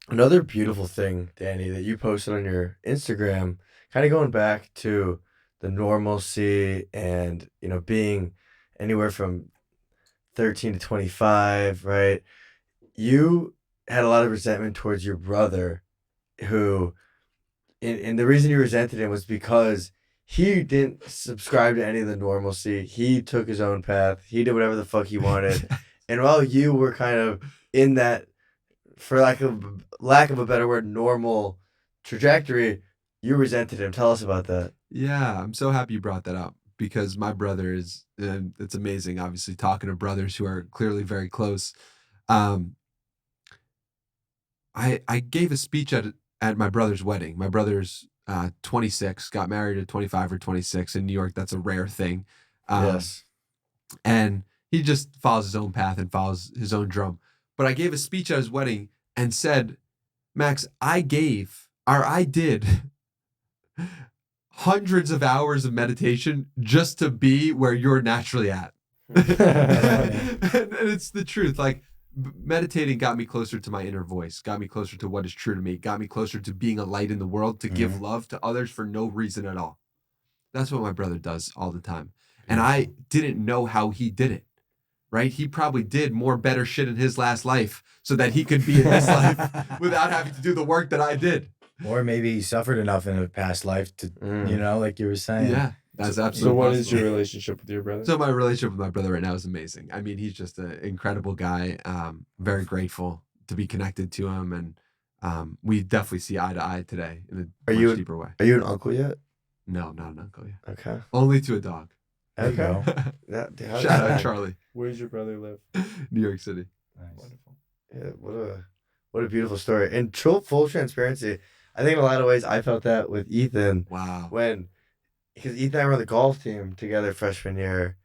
Another beautiful thing, Danny, that you posted on your Instagram, kind of going back to the normalcy and, being anywhere from 13 to 25, right? You had a lot of resentment towards your brother who, and the reason you resented him was because he didn't subscribe to any of the normalcy. He took his own path. He did whatever the fuck he wanted. And while you were kind of in that, for lack of a better word, normal trajectory, you resented him. Tell us about that. Yeah, I'm so happy you brought that up because my brother is, it's amazing, obviously, talking to brothers who are clearly very close. I gave a speech at my brother's wedding. My brother's 26, got married at 25 or 26 in New York. That's a rare thing. Yes. And he just follows his own path and follows his own drum. But I gave a speech at his wedding and said, Max, I did hundreds of hours of meditation just to be where you're naturally at. And it's the truth. Like, meditating got me closer to my inner voice, got me closer to what is true to me, got me closer to being a light in the world, to give love to others for no reason at all. That's what my brother does all the time. And I didn't know how he did it, right? He probably did more better shit in his last life so that he could be in this life without having to do the work that I did. Or maybe he suffered enough in a past life to, like you were saying. Yeah. That's So absolutely what possible. is your relationship with your brother? So my relationship with my brother right now is amazing. I mean, he's just an incredible guy. Very grateful to be connected to him, and we definitely see eye to eye today in a much deeper way. Are you an uncle yet? No, not an uncle yet. Okay. Only to a dog. There you go. Shout out Charlie, Where does your brother live? New York City. Nice. Wonderful. Yeah, what a beautiful story. And full transparency, I think in a lot of ways I felt that with Ethan Wow. because Ethan and I were on the golf team together freshman year,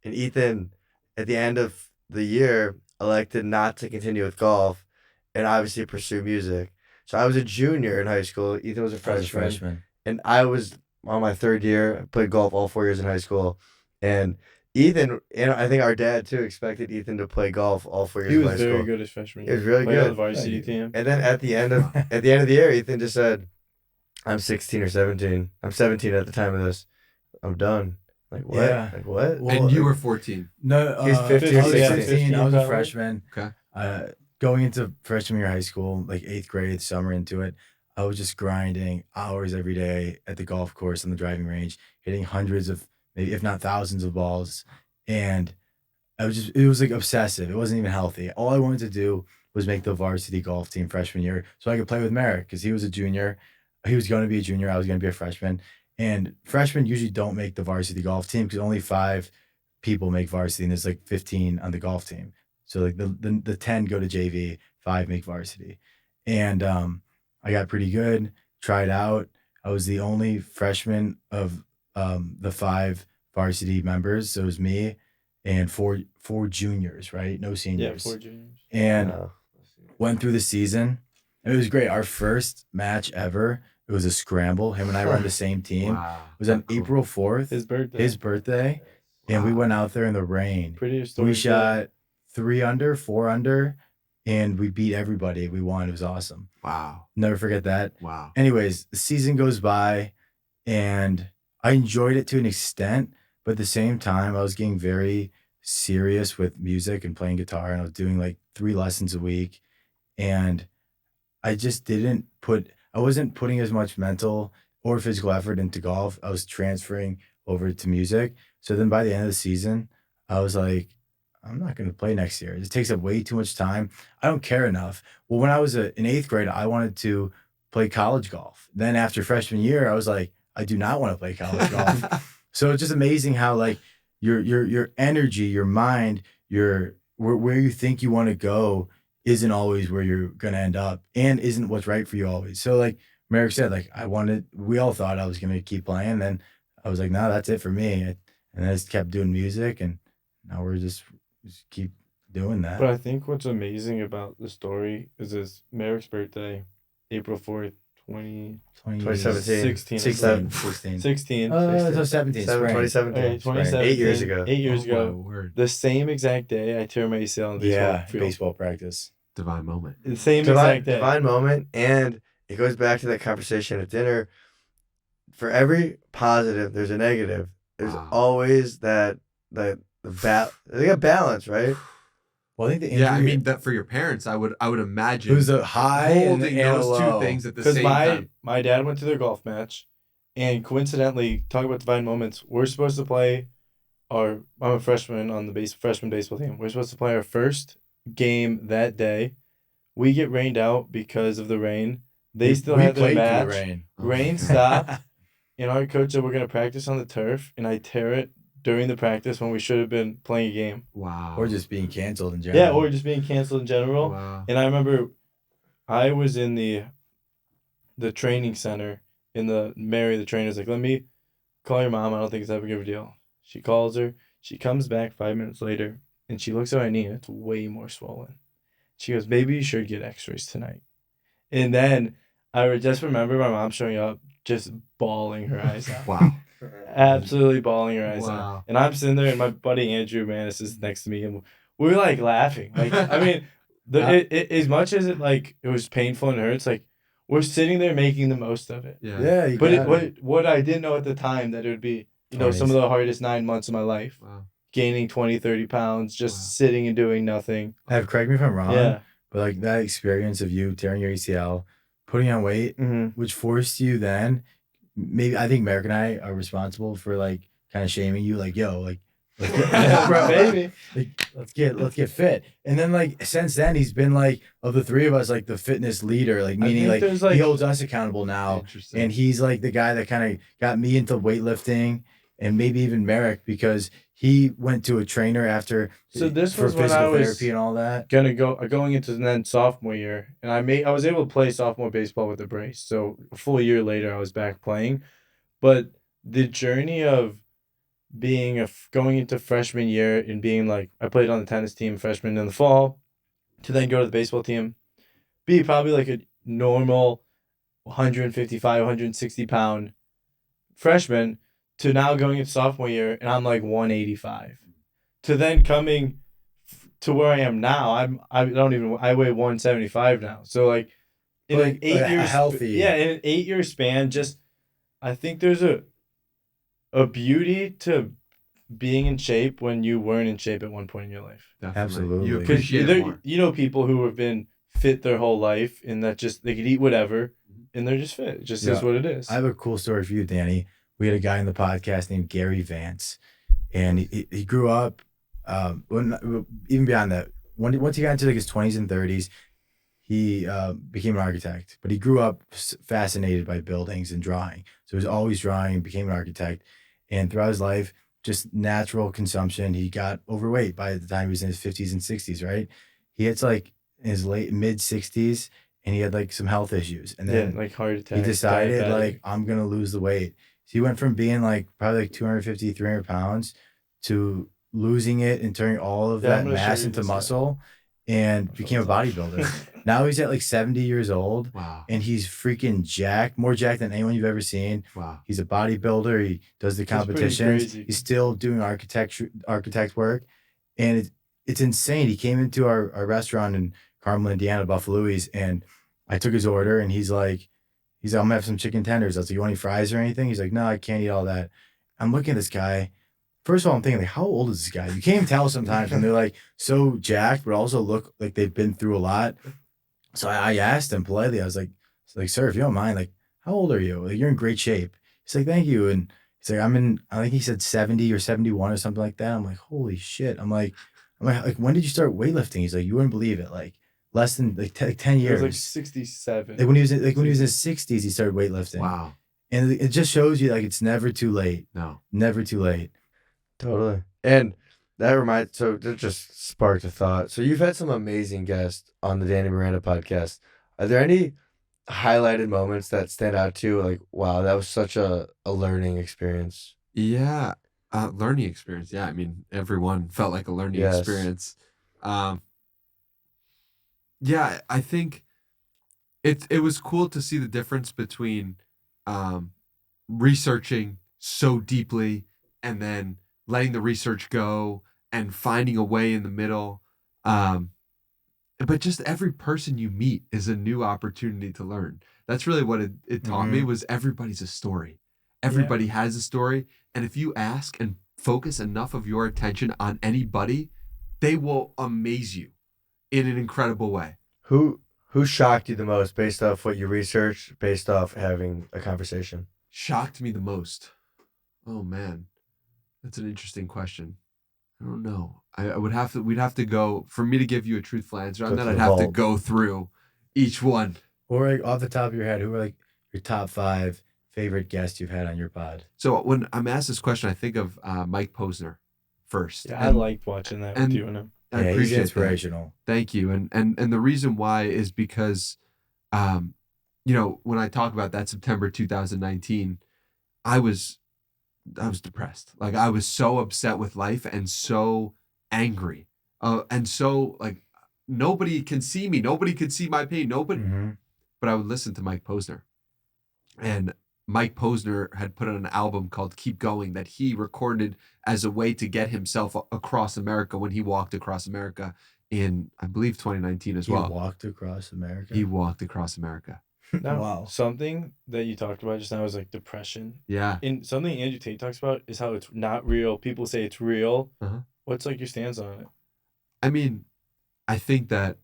and Ethan at the end of the year elected not to continue with golf and obviously pursue music. So I was a junior in high school. Ethan was a I was a freshman. freshman. And I was on my third year. I played golf all 4 years in high school. And Ethan, and I think our dad too, expected Ethan to play golf all 4 years He in was high very school. good his freshman He year. was really Played on good. the varsity Thank you. team. And then at the end of the year, Ethan just said, I'm 16 or 17. I'm 17 at the time of this. I'm done. Like, what? Yeah. Like, what? Well, And you were 14. No, He's 15 or I was 16. 16. I was a 15 freshman. Okay. Going into freshman year of high school, like 8th grade, summer into it, I was just grinding hours every day at the golf course on the driving range, hitting hundreds of, maybe if not thousands of balls. And it was like obsessive. It wasn't even healthy. All I wanted to do was make the varsity golf team freshman year so I could play with Merrick because he was a junior. He was going to be a junior. I was going to be a freshman. And freshmen usually don't make the varsity golf team because only 5 people make varsity and there's like 15 on the golf team. So like the 10 go to JV, 5 make varsity. And I got pretty good, tried out. I was the only freshman of the 5 varsity members. So it was me and four juniors, right? No Yeah, seniors. 4 juniors. And Wow. went through the season. It was great. Our first match ever, it was a scramble. Him and I were on the same team. Wow. It was on Cool. April 4th, His birthday. his birthday. And we Wow. went out there in the rain. Pretty historic. We shot 3 under, 4 under, and we beat everybody. We won. It was awesome. Wow. Never forget that. Wow. Anyways, the season goes by and I enjoyed it to an extent, but at the same time, I was getting very serious with music and playing guitar, and I was doing like 3 lessons a week. And I just I wasn't putting as much mental or physical effort into golf. I was transferring over to music. So then by the end of the season, I was like, I'm not going to play next year. It just takes up way too much time. I don't care enough. Well, when I was in 8th grade, I wanted to play college golf. Then after freshman year, I was like, I do not want to play college golf. So it's just amazing how like your energy, your mind, where you think you want to go isn't always where you're going to end up and isn't what's right for you always. So like Merrick said, like we all thought I was going to keep playing. Then I was like, no, that's it for me. And I just kept doing music and now we're just keep doing that. But I think what's amazing about the story is Merrick's birthday, April 4th, 2017. 16. 16. So 17. Spring. 2017. Okay, 2017. 8 years ago. 8 years Oh, my ago. word. The same exact day I tore my ACL in the baseball Yeah, field. baseball practice. Divine moment. The same exact day. Divine moment. And it goes back to that conversation at dinner. For every positive, there's a negative. There's Wow. always they got balance, right? Well, I think the injury, Yeah, I mean that for your parents, I would imagine it was a high and holding a those low. two things at the Because same time. my dad went to their golf match, and coincidentally, talking about divine moments, we're supposed to play I'm a freshman on the freshman baseball team. We're supposed to play our first game that day. We get rained out because of the rain. They still had their played through match. the rain. Rain stopped, and our coach said we're gonna practice on the turf, and I tear it during the practice when we should have been playing a game. Wow. Or just being canceled in general. Yeah, or just being canceled in general. Wow. And I remember I was in the training center Mary, the trainer's like, let me call your mom. I don't think it's that big of a deal. She calls her. She comes back 5 minutes later and she looks at my knee and it's way more swollen. She goes, maybe you should get x-rays tonight. And then I just remember my mom showing up just bawling her eyes out. Wow. Absolutely bawling her eyes out. Wow. And I'm sitting there and my buddy Andrew Manis is next to me and we're like laughing. Like, I mean, as much as it was painful and hurts, like we're sitting there making the most of it. Yeah. Yeah, you But got it. what I didn't know at the time that it would be, some of the hardest 9 months of my life. Wow. Gaining 20, 30 pounds, just Wow. sitting and doing nothing. Correct me if I'm wrong. Yeah. But like that experience of you tearing your ACL, putting on weight, Mm-hmm. which forced you then maybe I think Merrick and I are responsible for like kind of shaming you, like, yo, like, Bro, baby. like let's get fit. And then like since then he's been like of the three of us like the fitness leader, like meaning think there's, he holds us accountable now. Interesting. And he's like the guy that kind of got me into weightlifting and maybe even Merrick because he went to a trainer after So this for was when physical I was therapy and all that. going into then sophomore year, and I was able to play sophomore baseball with a brace. So a full year later, I was back playing, but the journey of being going into freshman year and being like I played on the tennis team freshman in the fall, to then go to the baseball team, be probably like a normal 155, 160 pound freshman, to now going into sophomore year and I'm like 185, to then coming to where I am now. I weigh 175 now. So like in Like, an 8 year healthy. in an 8 year span, just I think there's a beauty to being in shape when you weren't in shape at one point in your life. Definitely. Absolutely. You 'Cause appreciate it more. You know people who have been fit their whole life and that just they could eat whatever and they're just fit. It just is Yeah. what it is. I have a cool story for you, Danny. We had a guy in the podcast named Gary Vance, and he grew up. Even beyond that, once he got into like his 20s and 30s, he became an architect. But he grew up fascinated by buildings and drawing, so he was always drawing. Became an architect, and throughout his life, just natural consumption. He got overweight by the time he was in his 50s and 60s. Right, he hits like in his mid 60s, and he had like some health issues, and then like heart attack. he decided diabetic. like I'm gonna lose the weight. So he went from being like probably like 250, 300 pounds to losing it and turning all of Yeah, I'm that gonna show mass you into this, muscle and became a bodybuilder. Now he's at like 70 years old Wow. and he's freaking jacked, more jacked than anyone you've ever seen. Wow. He's a bodybuilder. He does the pretty competitions. crazy. He's still doing architect work. And it's insane. He came into our restaurant in Carmel, Indiana, Buffalo's, and I took his order and he's like, I'm gonna have some chicken tenders. I was like, you want any fries or anything? He's like, no, I can't eat all that. I'm looking at this guy. First of all, I'm thinking like, how old is this guy? You can't even tell sometimes when they're like so jacked, but also look like they've been through a lot. So I asked him politely. I was like, sir, if you don't mind, like, how old are you? Like, you're in great shape. He's like, thank you. And he's like, I think he said 70 or 71 or something like that. I'm like, holy shit. I'm like, when did you start weightlifting? He's like, you wouldn't believe it. Like less than like 10 It years. was like 67. Like when he was in his 60s, he started weightlifting. Wow. And it just shows you like it's never too late. No. Never too late. Totally. And that just sparked a thought. So you've had some amazing guests on the Danny Miranda podcast. Are there any highlighted moments that stand out to you? Like, wow, that was such a learning experience. Yeah. Learning experience. Yeah. I mean, everyone felt like a learning Yes. experience. Yeah, I think it was cool to see the difference between researching so deeply and then letting the research go and finding a way in the middle. But just every person you meet is a new opportunity to learn. That's really what it taught me, was everybody's a story. Everybody has a story. And if you ask and focus enough of your attention on anybody, they will amaze you in an incredible way. Who shocked you the most based off what you researched, based off having a conversation? Shocked me the most. Oh man, that's an interesting question. I don't know. We'd have to go, for me to give you a truthful answer on that, I'd have to go through each one. Or like off the top of your head, who are like your top 5 favorite guests you've had on your pod? So when I'm asked this question, I think of Mike Posner first. Yeah, I liked watching that with you and him. I He's appreciate inspirational. that. Thank you. And the reason why is because, when I talk about that September 2019, I was depressed. Like I was so upset with life and so angry. And so like nobody can see me. Nobody could see my pain. Nobody. Mm-hmm. But I would listen to Mike Posner. And Mike Posner had put on an album called Keep Going that he recorded as a way to get himself across America when he walked across America in, I believe, 2019 as well. He walked across America? He walked across America. Now, Wow. something that you talked about just now is like depression. Yeah. And something Andrew Tate talks about is how it's not real. People say it's real. Uh-huh. What's like your stance on it? I mean, I think that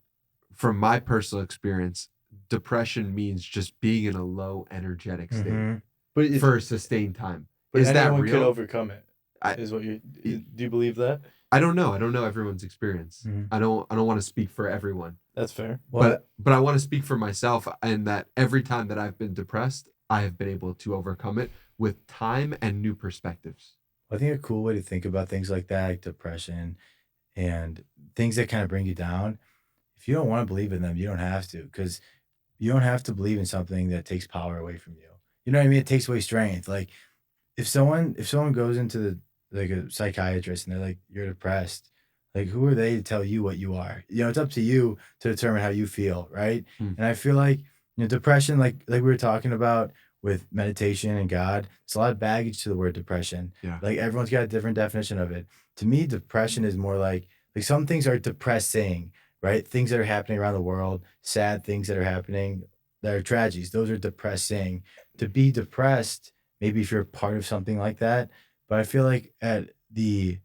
from my personal experience, depression means just being in a low energetic state. Mm-hmm. But for sustained time. But Is that anyone real? could overcome it. I- Is what you do? You believe that? I don't know. I don't know everyone's experience. Mhm. I don't want to speak for everyone. That's fair. Well, But I want to speak for myself, and that every time that I've been depressed, I have been able to overcome it with time and new perspectives. I think a cool way to think about things like that, like depression and things that kind of bring you down, if you don't want to believe in them, you don't have to, because you don't have to believe in something that takes power away from you. You know what I mean? It takes away strength. Like if someone goes into like a psychiatrist and they're like, you're depressed, like who are they to tell you what you are? You know, it's up to you to determine how you feel, right? Hmm. And I feel like, depression, like we were talking about with meditation and God, it's a lot of baggage to the word depression. Yeah. Like everyone's got a different definition of it. To me, depression is more like some things are depressing, right? Things that are happening around the world, sad things that are happening that are tragedies. Those are depressing. To be depressed, maybe if you're a part of something like that, but I feel like at the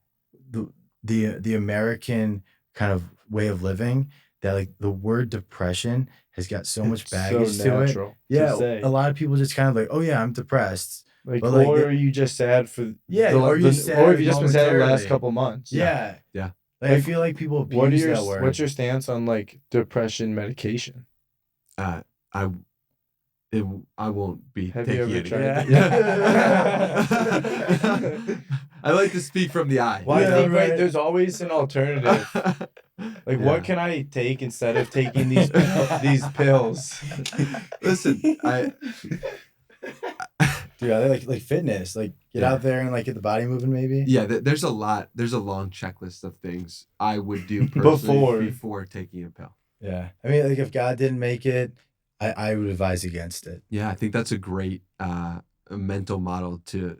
American kind of way of living, that like the word depression has got so much baggage to it. Yeah, say. a lot of people just kind of like, oh yeah, I'm depressed. Like, But, like, or are you just sad for or you sad or have you just been sad the last momentarily. couple months? Yeah. Yeah. Like, I Like, feel like people abuse that word. What's your stance on like depression medication? I won't be Have you taking ever any. tried Yeah. I like to speak from the eye. Well, I Yeah, think right. there's always an alternative. Like, Yeah. what can I take instead of taking these pills? Listen, Dude, I like fitness. Like get Yeah. out there and like get the body moving maybe. yeah, there's a long checklist of things I would do personally before taking a pill. Yeah. I mean, like if God didn't make it, I would advise against it. Yeah, I think that's a great mental model to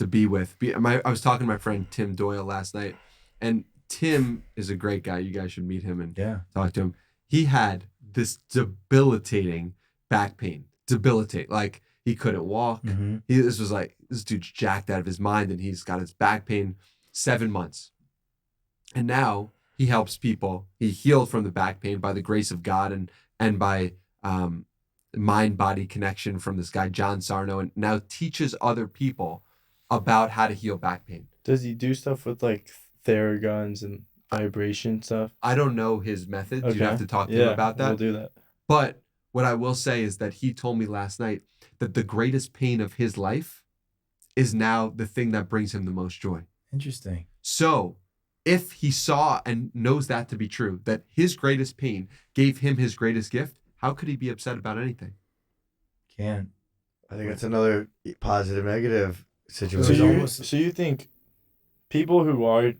be with. I was talking to my friend Tim Doyle last night, and Tim is a great guy. You guys should meet him and Yeah. talk to him. He had this debilitating back pain. Like he couldn't walk. Mm-hmm. This dude's jacked out of his mind, and he's got his back pain 7 months. And now he helps people. He healed from the back pain by the grace of God and by mind-body connection from this guy, John Sarno, and now teaches other people about how to heal back pain. Does he do stuff with like Theraguns and vibration stuff? I don't know his methods. Okay. You'd have to talk to him about that. We'll do that. But what I will say is that he told me last night that the greatest pain of his life is now the thing that brings him the most joy. Interesting. So if he saw and knows that to be true, that his greatest pain gave him his greatest gift, how could he be upset about anything? Can't. I think that's another positive negative situation. So you think people who are,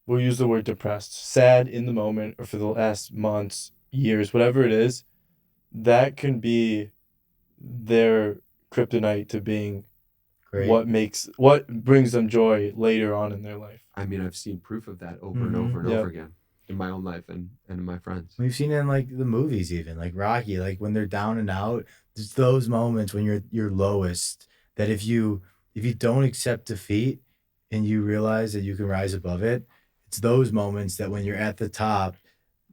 we'll use the word depressed, sad in the moment or for the last months, years, whatever it is, that can be their kryptonite to being Great. what brings them joy later on in their life. I mean, I've seen proof of that over and Mhm. over and Yep. over again in my own life and in my friends. We've seen it in like the movies, even like Rocky, like when they're down and out, it's those moments when you're lowest, that if you don't accept defeat and you realize that you can rise above it, it's those moments that when you're at the top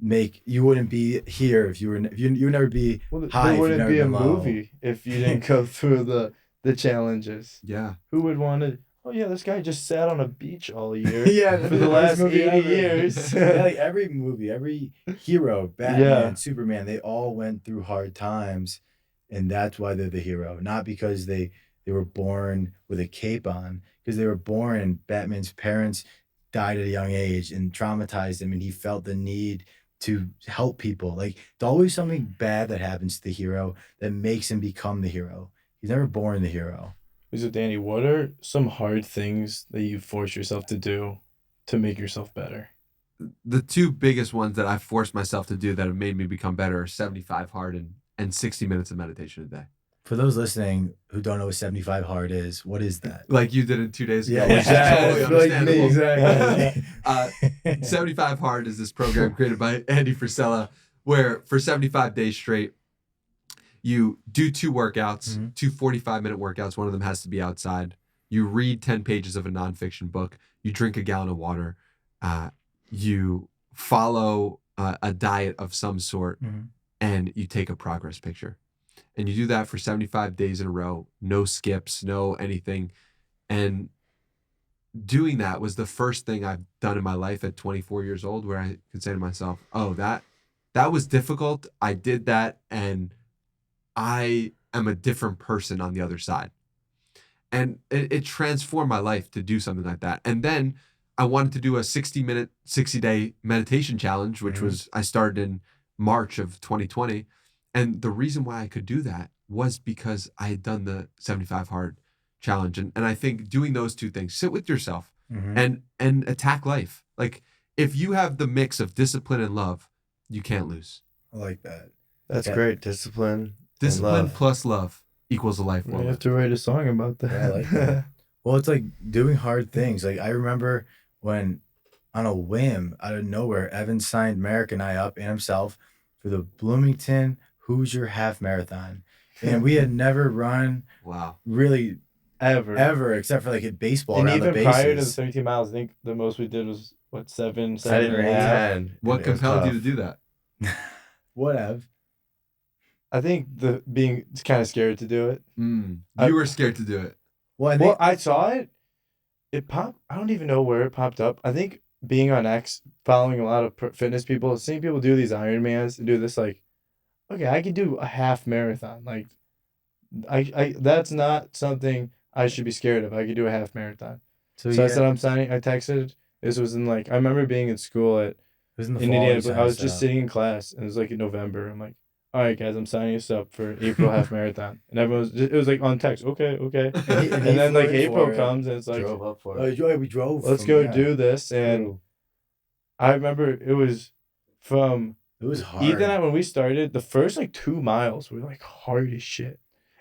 you wouldn't be here if you would never be Well, high. there if you've wouldn't never be a been low. movie if you didn't go through the challenges. Yeah. Who would want to? Oh yeah, this guy just sat on a beach all year. Yeah, for the last movie 80 ever. years. Yeah, like every movie, every hero, Batman, Yeah. Superman, they all went through hard times, and that's why they're the hero. Not because they were born with a cape on, because they were born and Batman's parents died at a young age and traumatized him, and he felt the need to help people. Like there's always something bad that happens to the hero that makes him become the hero. He's never born the hero. So Danny, what are some hard things that you force yourself to do to make yourself better? The two biggest ones that I've forced myself to do that have made me become better are 75 hard and 60 minutes of meditation a day. For those listening who don't know what 75 hard is, what is that? Like you did it 2 days ago. Yeah, which is totally understandable. Exactly. 75 Hard is this program created by Andy Frisella where for 75 days straight, you do 2 workouts, Mhm. 2 45-minute workouts. One of them has to be outside. You read 10 pages of a nonfiction book. You drink a gallon of water. You follow a diet of some sort, Mhm. and you take a progress picture. and you do that for 75 days in a row, no skips, no anything. And doing that was the first thing I've done in my life at 24 years old where I could say to myself, oh, that was difficult. I did that, and I am a different person on the other side. And it transformed my life to do something like that. And then I wanted to do a 60-minute, 60-day meditation challenge, which was, I started in March of 2020. And the reason why I could do that was because I had done the 75 hard challenge. And I think doing those two things, sit with yourself and attack life. Like, if you have the mix of discipline and love, you can't lose. I like that. That's great. Discipline Discipline plus love equals a life well You have lived. to write a song about that. Yeah, I like that. Well, it's like doing hard things. Like, I remember when, on a whim, out of nowhere, Evan signed Merrick and I up and himself for the Bloomington Hoosier Half Marathon. And we had never run Wow. really Ever. except for like at baseball And around even the prior to the bases. 13 miles, I think the most we did was, what, 7 I didn't and a read half? 10. What It was compelled you to tough. do that? What, Ev? I think being kind of scared to do it. You were scared to do it. Well, I think Well, I saw it. It popped. I don't even know where it popped up. I think being on X, following a lot of fitness people, seeing people do these Ironmans and do this, like, okay, I could do a half marathon. Like, I that's not something I should be scared of. I could do a half marathon. So I said I'm signing. I texted. This was in, like, I remember being in school at it was in the in fall. Indiana. you I was signed just us up. sitting in class, and it was like in November. I'm like, all right, guys, I'm signing us up for April half marathon, and everyone was. It was like on text. Okay. And he then, like, flew in April for it. comes, and it's like, Drove up for Oh, it. yeah, we drove. let's from- go yeah. do this. And True. I remember it was from It was hard. Ethan and I, when we started, the first, like, 2 miles were, like, hard as shit.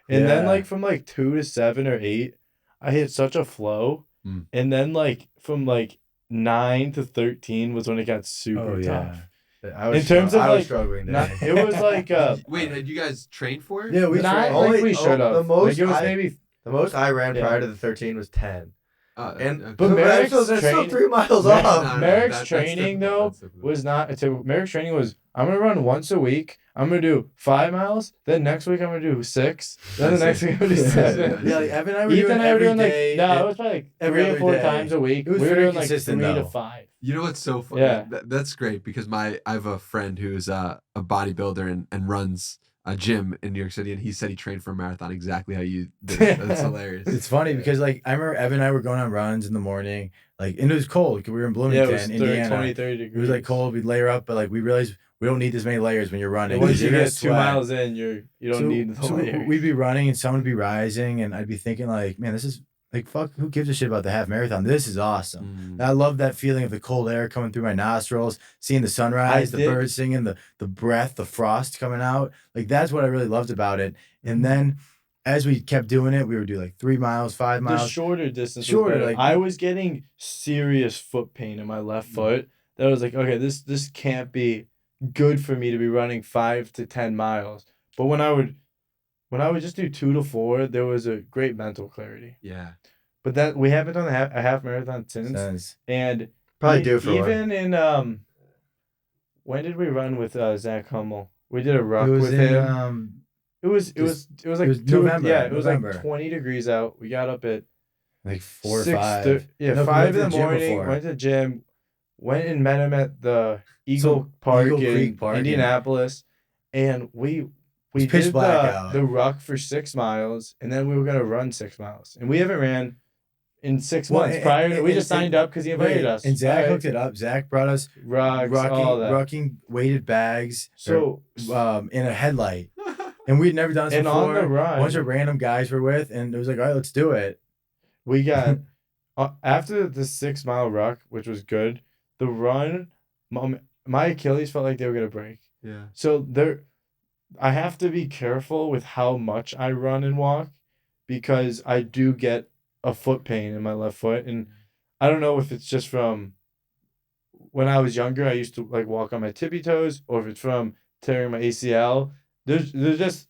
And then, Yeah. like, from, like, 2 to 7 or 8, I hit such a flow. And then, like, from, like, 9 to 13 was when it got super Oh, yeah. tough. I was In terms of, I was like, struggling there. Not, it was like Wait, had you guys trained for it? Yeah, we not tried. like Only- we should have. the most Like, it was I- maybe. The most I ran Yeah. prior to the 13 was 10. And But Merrick's that's still train- 3 miles Merrick- off. Merrick's training, though, was not. Merrick's training was, I'm going to run once a week. I'm going to do 5 miles. Then next week, I'm going to do 6. Then the next week, I'm going to do 7. Yeah, like Evan and I were Ethan doing and I were every doing, like, day. no, it was probably like every 3 or other 4 day. times a week. It was we were very doing like consistent, 3 to though. 5. You know what's so funny? Yeah. That's great because I have a friend who's a bodybuilder and runs a gym in New York City, and he said he trained for a marathon exactly how you did. That's hilarious. It's funny because, like, I remember Evan and I were going on runs in the morning, like, and it was cold because we were in Yeah, Bloomington, it was 30, Indiana. 20, 30 degrees. It was like cold. We'd layer up, but like we realized we don't need this many layers when you're running. And once 'cause you you're gonna get 2 sweat. miles in, you don't need the layers. We'd be running and someone would be rising, and I'd be thinking like, man, this is like, fuck, who gives a shit about the half marathon? This is awesome. And I love that feeling of the cold air coming through my nostrils, seeing the sunrise, the birds singing, the breath, the frost coming out. Like, that's what I really loved about it. And then as we kept doing it, we would do like 3 miles, 5 The miles. shorter distance. Shorter, Was better. like- I was getting serious foot pain in my left foot. That I was like, okay, this can't be good for me to be running 5 to 10 miles. But when I would just do 2 to 4, there was a great mental clarity. Yeah. But that we haven't done a half marathon since. And Probably due for one. even in when did we run with Zach Hummel? We did a ruck It was with in him. It was like it was 2, November, yeah, it was November. like 20 degrees out. We got up at like 4 or 6 5. Yeah, No, we 5 went to in the the gym morning. before. Went to the gym. Went and met him at the Eagle Park Eagle in Creek Park, yeah. Indianapolis, and we was pitch did black out. the ruck for 6 miles, and then we were gonna run 6 miles, and we haven't ran in 6 Well, months and- prior. and- We just and- signed up because he invited us. And Zach Alright. hooked it up. Zach brought us Rucks, all that. rucking weighted bags. So in a headlight. And we'd never done this And before. on the run- a bunch of random guys were with, and it was like, all right, let's do it. we got after the 6 mile ruck, which was good. The run, my Achilles felt like they were gonna break. Yeah. So I have to be careful with how much I run and walk, because I do get a foot pain in my left foot, and I don't know if it's just from when I was younger. I used to like walk on my tippy toes, or if it's from tearing my ACL. There's just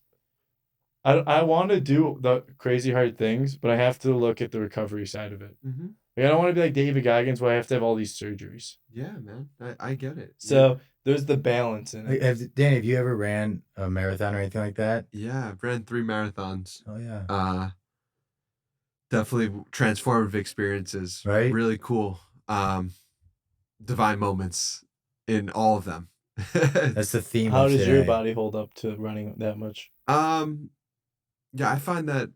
I want to do the crazy hard things, but I have to look at the recovery side of it. Mm-hmm. Like, I don't want to be like David Goggins, where I have to have all these surgeries. Yeah, man. I get it. So there's the balance in it. Danny, have you ever ran a marathon or anything like that? Yeah, I've ran 3 marathons. Oh yeah. Definitely transformative experiences. Right? Really cool. Divine moments in all of them. That's the theme. How of does today. your body hold up to running that much? Yeah, I find that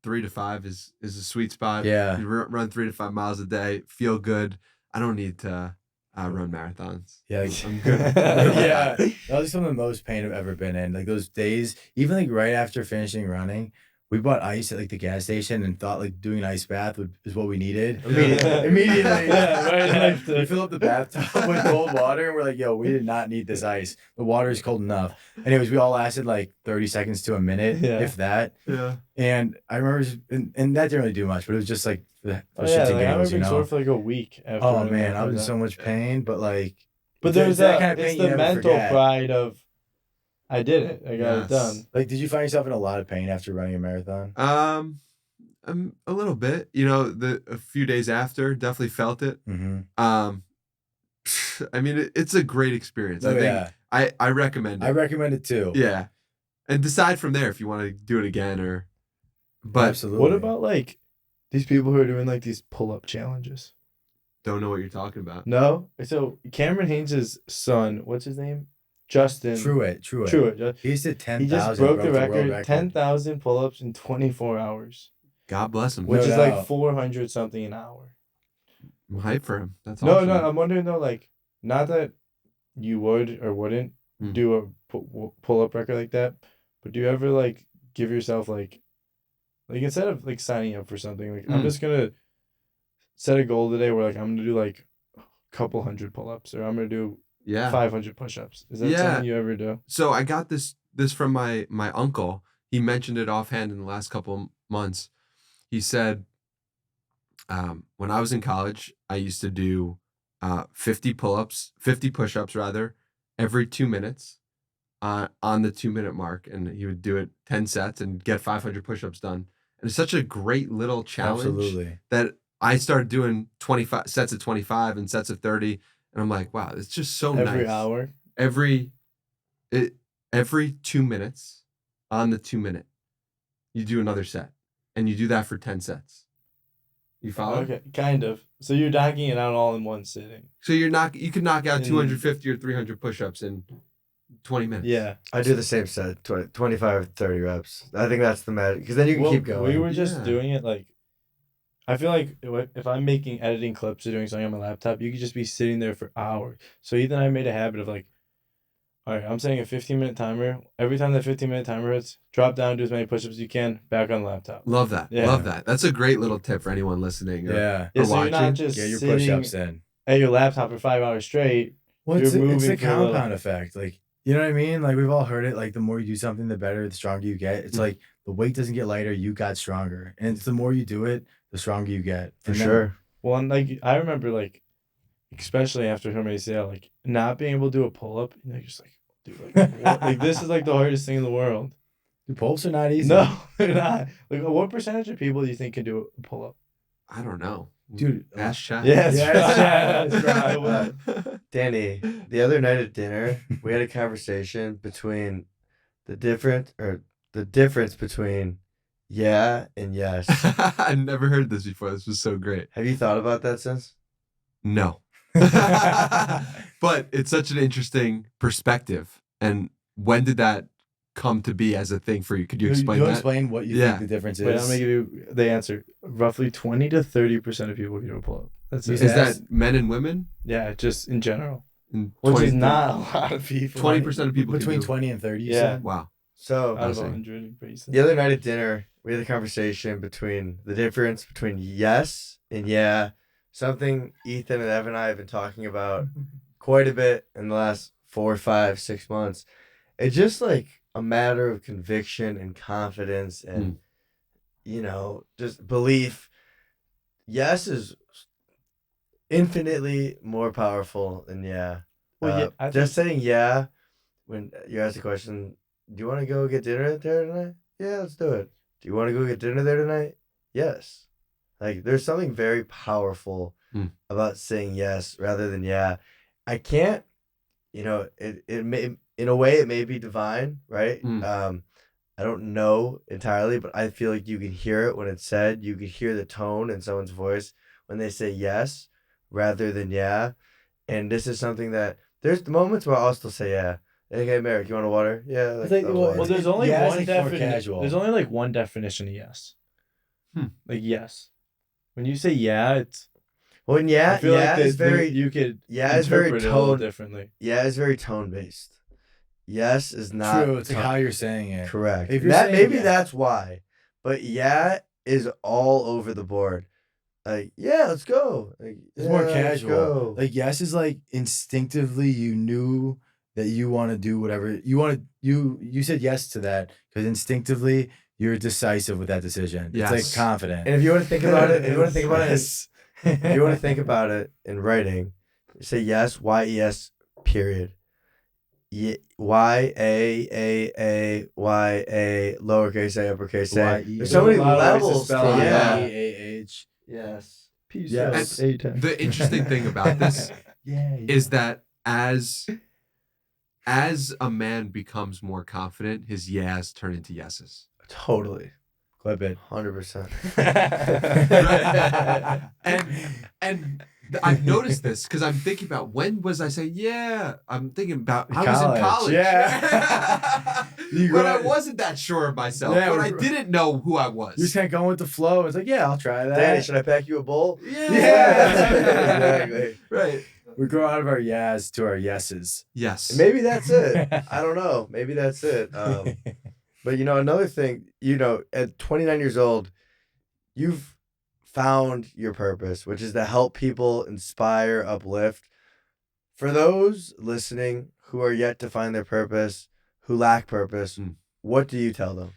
3 to 5 is a sweet spot. Yeah. You run 3 to 5 miles a day, feel good. I don't need to run marathons. Yeah, I'm good. yeah, that was some of the most pain I've ever been in. Like those days, even like right after finishing running, we bought ice at like the gas station and thought like doing an ice bath is what we needed. Immediately. Yeah, right after. We fill up the bathtub with cold water and we're like, yo, we did not need this ice. The water is cold enough. Anyways, we all lasted like 30 seconds to a minute, Yeah. if that. Yeah. And I remember, and that didn't really do much, but it was just like for Oh, shits yeah, and like, I giggles, remember you know? sore for like a week after. Oh running man, that I was in like so that. much pain, but like, But there's that that kind of it's pain you the never mental forget. pride of, I did it. I got it Yes. done. Like, did you find yourself in a lot of pain after running a marathon? A little bit. You know, a few days after, definitely felt it. Mm-hmm. I mean, it's a great experience. Oh, I think yeah. I recommend it. I recommend it too. Yeah, and decide from there if you want to do it again or. But Absolutely. What about like these people who are doing like these pull-up challenges? don't know what you're talking about. No? So Cameron Haynes' son, what's his name? Justin. Truett? He did 10,000. He just broke the world record, 10,000 pull-ups in 24 hours, God bless him. which No is like doubt. 400 something an hour. I'm hyped for him. That's No, awesome. no, I'm wondering though, like, not that you would or wouldn't do a pull-up record like that, but do you ever like give yourself like instead of like signing up for something, like I'm just gonna set a goal today where like I'm gonna do like a couple hundred pull-ups or I'm gonna do Yeah. 500 push-ups. Is that Yeah. something you ever do? So I got this from my uncle. He mentioned it offhand in the last couple months. He said, when I was in college, I used to do 50 push-ups rather, every 2 minutes on the 2-minute mark. And he would do it 10 sets and get 500 push-ups done. And it's such a great little challenge Absolutely. that I started doing 25 sets of 25 and sets of 30. And I'm like, wow, it's just so nice. Every hour? Every 2 minutes on the 2-minute, you do another set. And you do that for 10 sets. You follow? Okay, kind of. So you're knocking it out all in one sitting. So you could knock out In- 250 or 300 push-ups in 20 minutes. Yeah. I do the same set, 25, 30 reps. I think that's the magic, because then you can keep going. We were just Yeah. doing it like, I feel like if I'm editing clips or doing something on my laptop, you could just be sitting there for hours. So Ethan and I made a habit of like, all right, I'm setting a 15-minute timer. Every time that 15-minute timer hits, drop down, do as many push-ups as you can, back on the laptop. Love that. Yeah. Love that. That's a great little tip for anyone listening. Yeah. Yeah, Or so you're not watching. just Get your sitting push-ups in. at your laptop for 5 hours straight. Well, You're it's moving the for a little. compound effect. Like, you know what I mean? Like, we've all heard it. Like, the more you do something, the better, the stronger you get. It's like the weight doesn't get lighter, you got stronger. And it's the more you do it, the stronger you get. For And then- sure. Well, and like I remember, like, especially after her ACL, like not being able to do a pull-up, and you're just like, dude, like, what? Like this is like the hardest thing in the world. Dude, pull-ups are not easy. No, they're not. Like, what percentage of people do you think can do a pull-up? I don't know. Dude, Ask chat. Yes, Yes, right. Danny, the other night at dinner, we had a conversation between the difference between yeah and yes. I've never heard this before. This was so great. Have you thought about that since? No. But it's such an interesting perspective. And when did that come to be as a thing for you? Could you explain You'll that? explain what you Yeah. think the difference Wait, I'm is. gonna give you the answer. Roughly 20 to 30% of people can do a pull-up. That's it. Is Is Yes. that men and women? Yeah, just in general, And which 20 is not a lot of people. 20% of people can Between do it. 20 and 30, you Yeah. said? Wow. So Out of Awesome. 100, basically. the other night at dinner, we had a conversation between the difference between yes and yeah. Something Ethan and Evan and I have been talking about quite a bit in the last 4, 5, 6 months. It's just like a matter of conviction and confidence and, just belief. Yes is infinitely more powerful than yeah. Well, yeah, I Just saying yeah when you ask the question, do you want to go get dinner there tonight? Yeah, let's do it. Do you want to go get dinner there tonight? Yes. Like, there's something very powerful about saying yes rather than yeah. I can't it may, in a way, it may be divine, right? I don't know entirely, but I feel like you can hear it when it's said. You can hear the tone in someone's voice when they say yes rather than yeah. And this is something that there's the moments where I'll still say yeah. Hey, Merrick, you want a water? Yeah. Like, It's like, water. Well, there's only Yeah, it's one like more definition. casual. There's only like one definition of yes. Hmm. Like yes. When you say yeah, it's. Well, and yeah, I feel yeah like is very you could yeah is very interpret it a little tone differently. yeah is very tone based. Yes is not True. It's like how you're saying it. correct. If you're That saying maybe yeah. that's why, but yeah is all over the board. Like yeah, let's go. Like, It's more let's casual. go. Like yes is like instinctively you knew that you want to do whatever you want to. You said yes to that because instinctively you're decisive with that decision. Yes. It's like confident. And if you want to think about it, if you want to think Yes. about it in writing, say yes, yes, period. Y A lowercase a uppercase a. Y-E. There's so many There's a lot of ways to levels to spell it. yeah. E-A-H. Yes. Peace Yes. out, A-10. The interesting thing about this Yeah. is that as a man becomes more confident, his yeahs turn into yeses. Totally. Clip it. 100%. And I've noticed this because I'm thinking about when was I saying yeah? I'm thinking about I was in College. college. Yeah. When I wasn't that sure of myself. Yeah, when I didn't know who I was. You're just kind of going with the flow. It's like, yeah, I'll try that. Danny, should I pack you a bowl? Yeah. Exactly. Right. We grow out of our yes to our yeses. Yes. Maybe that's it. I don't know. Maybe that's it. But another thing, at 29 years old, you've found your purpose, which is to help people inspire, uplift. For those listening who are yet to find their purpose, who lack purpose, what do you tell them?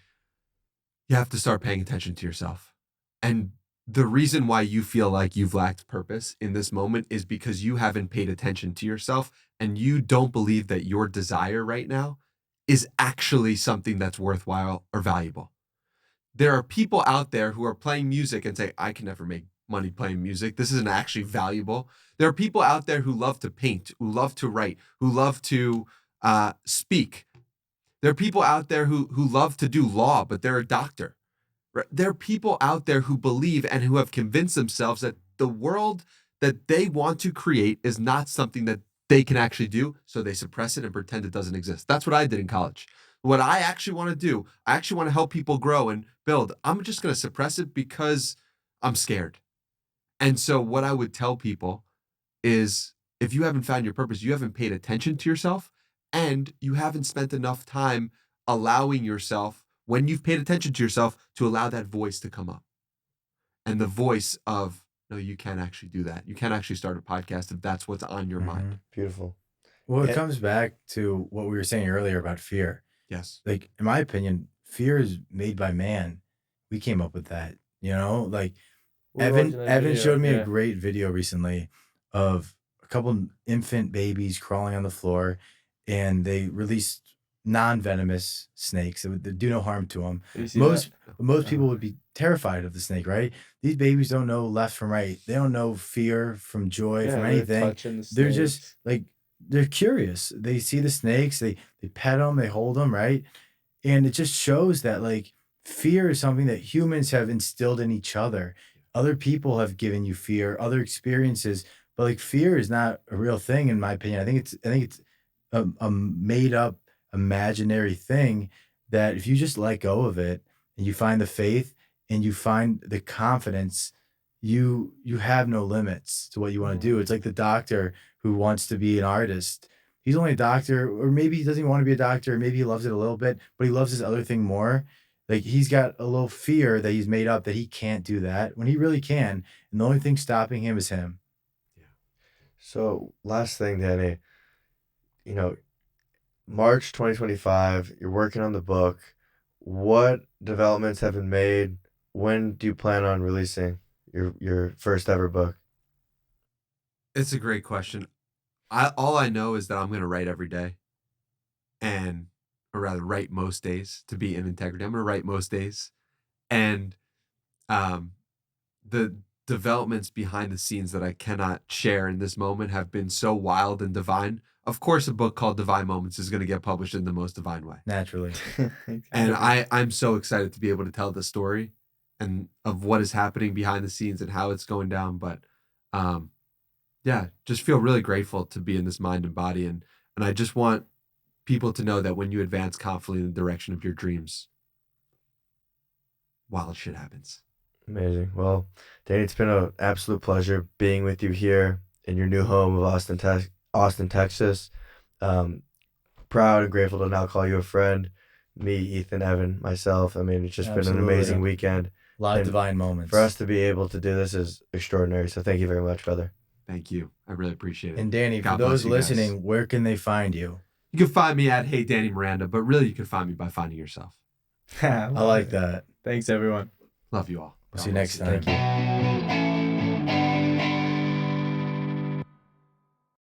You have to start paying attention to yourself. And the reason why you feel like you've lacked purpose in this moment is because you haven't paid attention to yourself and you don't believe that your desire right now is actually something that's worthwhile or valuable. There are people out there who are playing music and say, I can never make money playing music. This isn't actually valuable. There are people out there who love to paint, who love to write, who love to speak. There are people out there who love to do law, but they're a doctor. There are people out there who believe and who have convinced themselves that the world that they want to create is not something that they can actually do, so they suppress it and pretend it doesn't exist. That's what I did in college. What I actually want to do, I actually want to help people grow and build. I'm just going to suppress it because I'm scared. And so what I would tell people is if you haven't found your purpose, you haven't paid attention to yourself, and you haven't spent enough time allowing yourself, when you've paid attention to yourself, to allow that voice to come up. And the voice of, no, you can't actually do that. You can't actually start a podcast if that's what's on your mind. Beautiful. Well, it comes back to what we were saying earlier about fear. Yes. Like, in my opinion, fear is made by man. We came up with that, like Evan showed me a great video recently of a couple infant babies crawling on the floor, and they released non-venomous snakes that would do no harm to them. Most people would be terrified of the snake, right? These babies don't know left from right. They don't know fear from joy from anything. They're just like, they're curious. They see the snakes, they pet them, they hold them, right? And it just shows that like fear is something that humans have instilled in each other. Other people have given you fear, other experiences, but like fear is not a real thing in my opinion. I think it's a made up imaginary thing that if you just let go of it and you find the faith and you find the confidence, you have no limits to what you want to do. It's like the doctor who wants to be an artist. He's only a doctor, or maybe he doesn't even want to be a doctor, or maybe he loves it a little bit, but he loves this other thing more. Like he's got a little fear that he's made up that he can't do that when he really can. And the only thing stopping him is him. Yeah. So last thing, Danny, March 2025, you're working on the book. What developments have been made? When do you plan on releasing your first ever book? It's a great question. All I know is that I'm going to write every day, or rather write most days, to be in integrity. I'm going to write most days. And the developments behind the scenes that I cannot share in this moment have been so wild and divine. Of course, a book called Divine Moments is going to get published in the most divine way. Naturally. And I'm so excited to be able to tell the story and of what is happening behind the scenes and how it's going down. But yeah, just feel really grateful to be in this mind and body. And I just want people to know that when you advance confidently in the direction of your dreams, wild shit happens. Amazing. Well, Danny, it's been an absolute pleasure being with you here in your new home of Austin, Texas. Proud and grateful to now call you a friend. Me, Ethan, Evan, myself. I mean, it's just been an amazing weekend. A lot of And divine moments. For us to be able to do this is extraordinary. So thank you very much, brother. Thank you. I really appreciate it. And Danny, God for bless those you guys. listening, where can they find you? You can find me at Hey Danny Miranda, but really you can find me by finding yourself. I like that. Thanks, everyone. Love you all. We'll see you next time. Thank you.